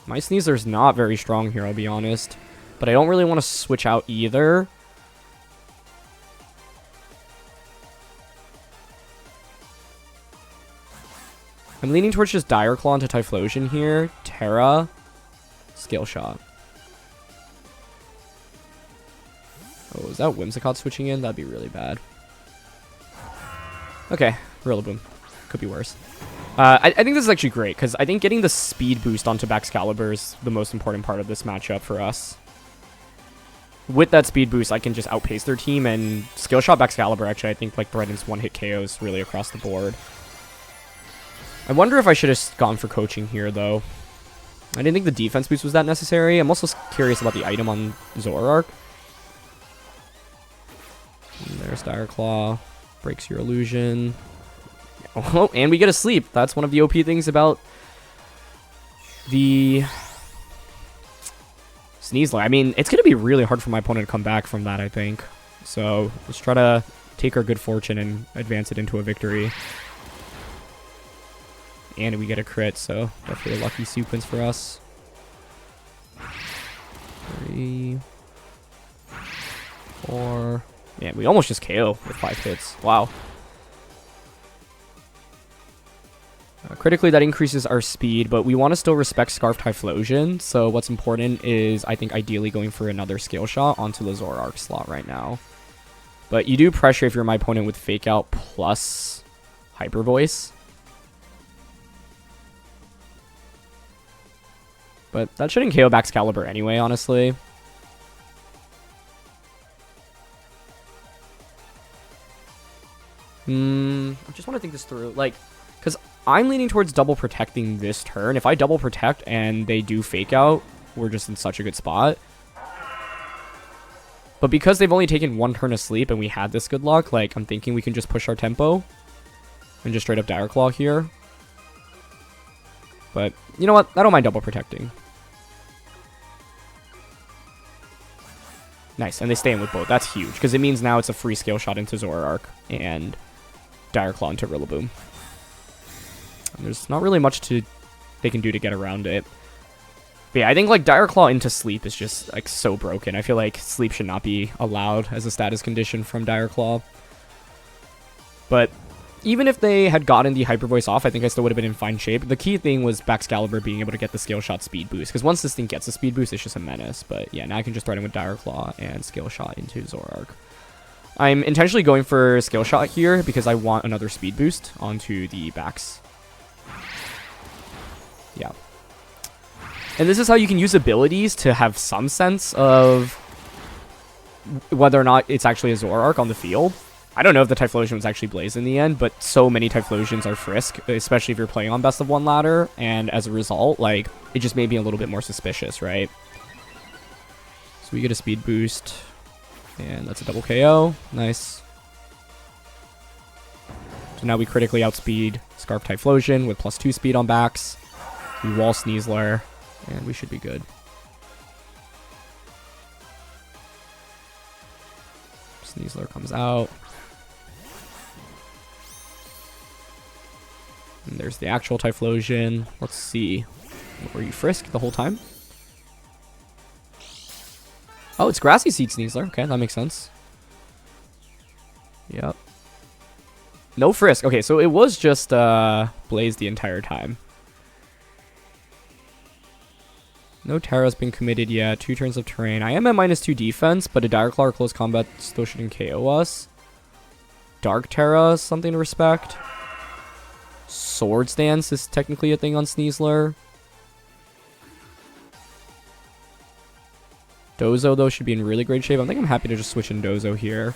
My Sneasler's not very strong here, I'll be honest. But I don't really want to switch out either. I'm leaning towards just Dire Claw into Typhlosion here. Terra. Scale Shot. Oh, is that Whimsicott switching in? That'd be really bad. Okay. Rillaboom. Could be worse. I think this is actually great, because I think getting the speed boost onto Baxcalibur is the most important part of this matchup for us. With that speed boost, I can just outpace their team, and Skill Shot Baxcalibur, actually, I think, like, threatens one-hit KOs really across the board. I wonder if I should have gone for Coaching here, though. I didn't think the defense boost was that necessary. I'm also curious about the item on Zoroark. And there's Dire Claw. Breaks your illusion. Oh, and we get a sleep. That's one of the OP things about the Sneasler. I mean, it's going to be really hard for my opponent to come back from that, I think. So let's try to take our good fortune and advance it into a victory. And we get a crit, so definitely a lucky sequence for us. 3, 4. Man, we almost just KO with 5 hits. Wow. Critically, that increases our speed, but we want to still respect Scarf Typhlosion. So what's important is, I think, ideally going for another Scale Shot onto the Zoroark slot right now. But you do pressure if you're my opponent with Fake Out plus Hyper Voice. But that shouldn't KO Baxcalibur anyway, honestly. I just want to think this through. Like, because I'm leaning towards double protecting this turn. If I double protect and they do fake out, we're just in such a good spot. But because they've only taken 1 turn of sleep and we had this good luck, like, I'm thinking we can just push our tempo and just straight up Dire Claw here. But, you know what? I don't mind double protecting. Nice, and they stay in with both. That's huge, because it means now it's a free scale shot into Zoroark and Dire Claw into Rillaboom. And there's not really much they can do to get around it. But yeah, I think like Dire Claw into sleep is just like so broken. I feel like sleep should not be allowed as a status condition from Dire Claw. But even if they had gotten the Hyper Voice off, I think I still would have been in fine shape. The key thing was Baxcalibur being able to get the Scale Shot speed boost, because once this thing gets a speed boost, it's just a menace. But yeah, now I can just threat him with Dire Claw and Scale Shot into Zoroark. I'm intentionally going for Scale Shot here because I want another speed boost onto the Bax. Yeah. And this is how you can use abilities to have some sense of whether or not it's actually a Zoroark on the field. I don't know if the Typhlosion was actually Blaze in the end, but so many Typhlosians are Frisk, especially if you're playing on best of 1 ladder, and as a result, like, it just made me a little bit more suspicious, right? So we get a speed boost, and that's a double KO. Nice. So now we critically outspeed Scarf Typhlosion with +2 speed on Bax. We wall Sneasler, and we should be good. Sneasler comes out. And there's the actual Typhlosion. Let's see. Were you Frisk the whole time? Oh, it's Grassy Seed Sneasler. Okay, that makes sense. Yep. No Frisk. Okay, so it was just Blaze the entire time. No Terra's been committed yet. 2 turns of terrain. I am at -2 defense, but a Dire Claw or close combat still shouldn't KO us. Dark Terra is something to respect. Swords Dance is technically a thing on Sneasler. Dozo, though, should be in really great shape. I think I'm happy to just switch in Dozo here.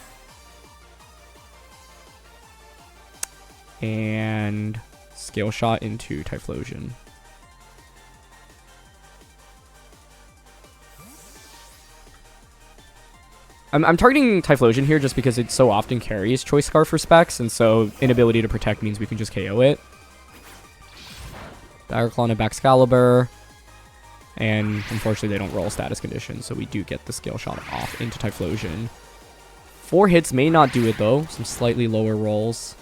And Scale Shot into Typhlosion. I'm targeting Typhlosion here just because it so often carries Choice Scarf for specs, and so inability to protect means we can just KO it. Dire Claw and Baxcalibur. And unfortunately they don't roll status condition, so we do get the Scale Shot off into Typhlosion. 4 hits may not do it though, some slightly lower rolls.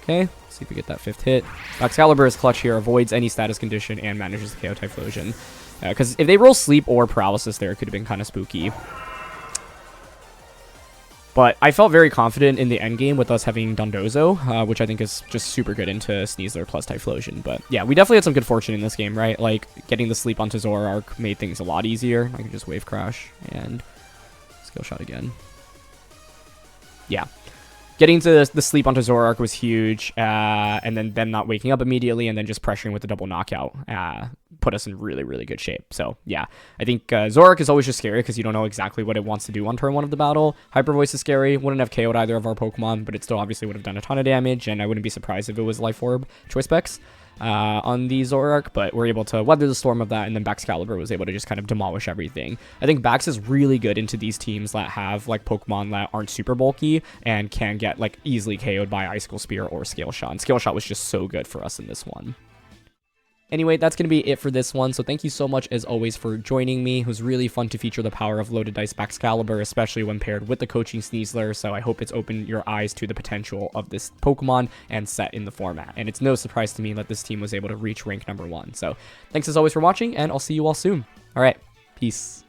Okay, let's see if we get that 5th hit. Baxcalibur is clutch here, avoids any status condition, and manages to KO Typhlosion. Because if they roll Sleep or Paralysis there, it could have been kind of spooky. But I felt very confident in the endgame with us having Dondozo, which I think is just super good into Sneasler plus Typhlosion. But yeah, we definitely had some good fortune in this game, right? Like, getting the Sleep onto Zoroark made things a lot easier. I can just Wave Crash and Skill Shot again. Yeah. Getting to the Sleep onto Zoroark was huge, and then them not waking up immediately and then just pressuring with the double knockout put us in really, really good shape. So, yeah, I think Zoroark is always just scary because you don't know exactly what it wants to do on turn 1 of the battle. Hyper Voice is scary. Wouldn't have KO'd either of our Pokemon, but it still obviously would have done a ton of damage, and I wouldn't be surprised if it was Life Orb Choice Specs on the Zoroark, but we're able to weather the storm of that, and then Baxcalibur was able to just kind of demolish everything. I think Bax is really good into these teams that have like Pokemon that aren't super bulky and can get like easily KO'd by Icicle Spear or Scale Shot, and Scale Shot was just so good for us in this one. Anyway, that's going to be it for this one, so thank you so much as always for joining me. It was really fun to feature the power of Loaded Dice Baxcalibur, especially when paired with the Coaching Sneasler, so I hope it's opened your eyes to the potential of this Pokemon and set in the format. And it's no surprise to me that this team was able to reach rank #1. So thanks as always for watching, and I'll see you all soon. Alright, peace.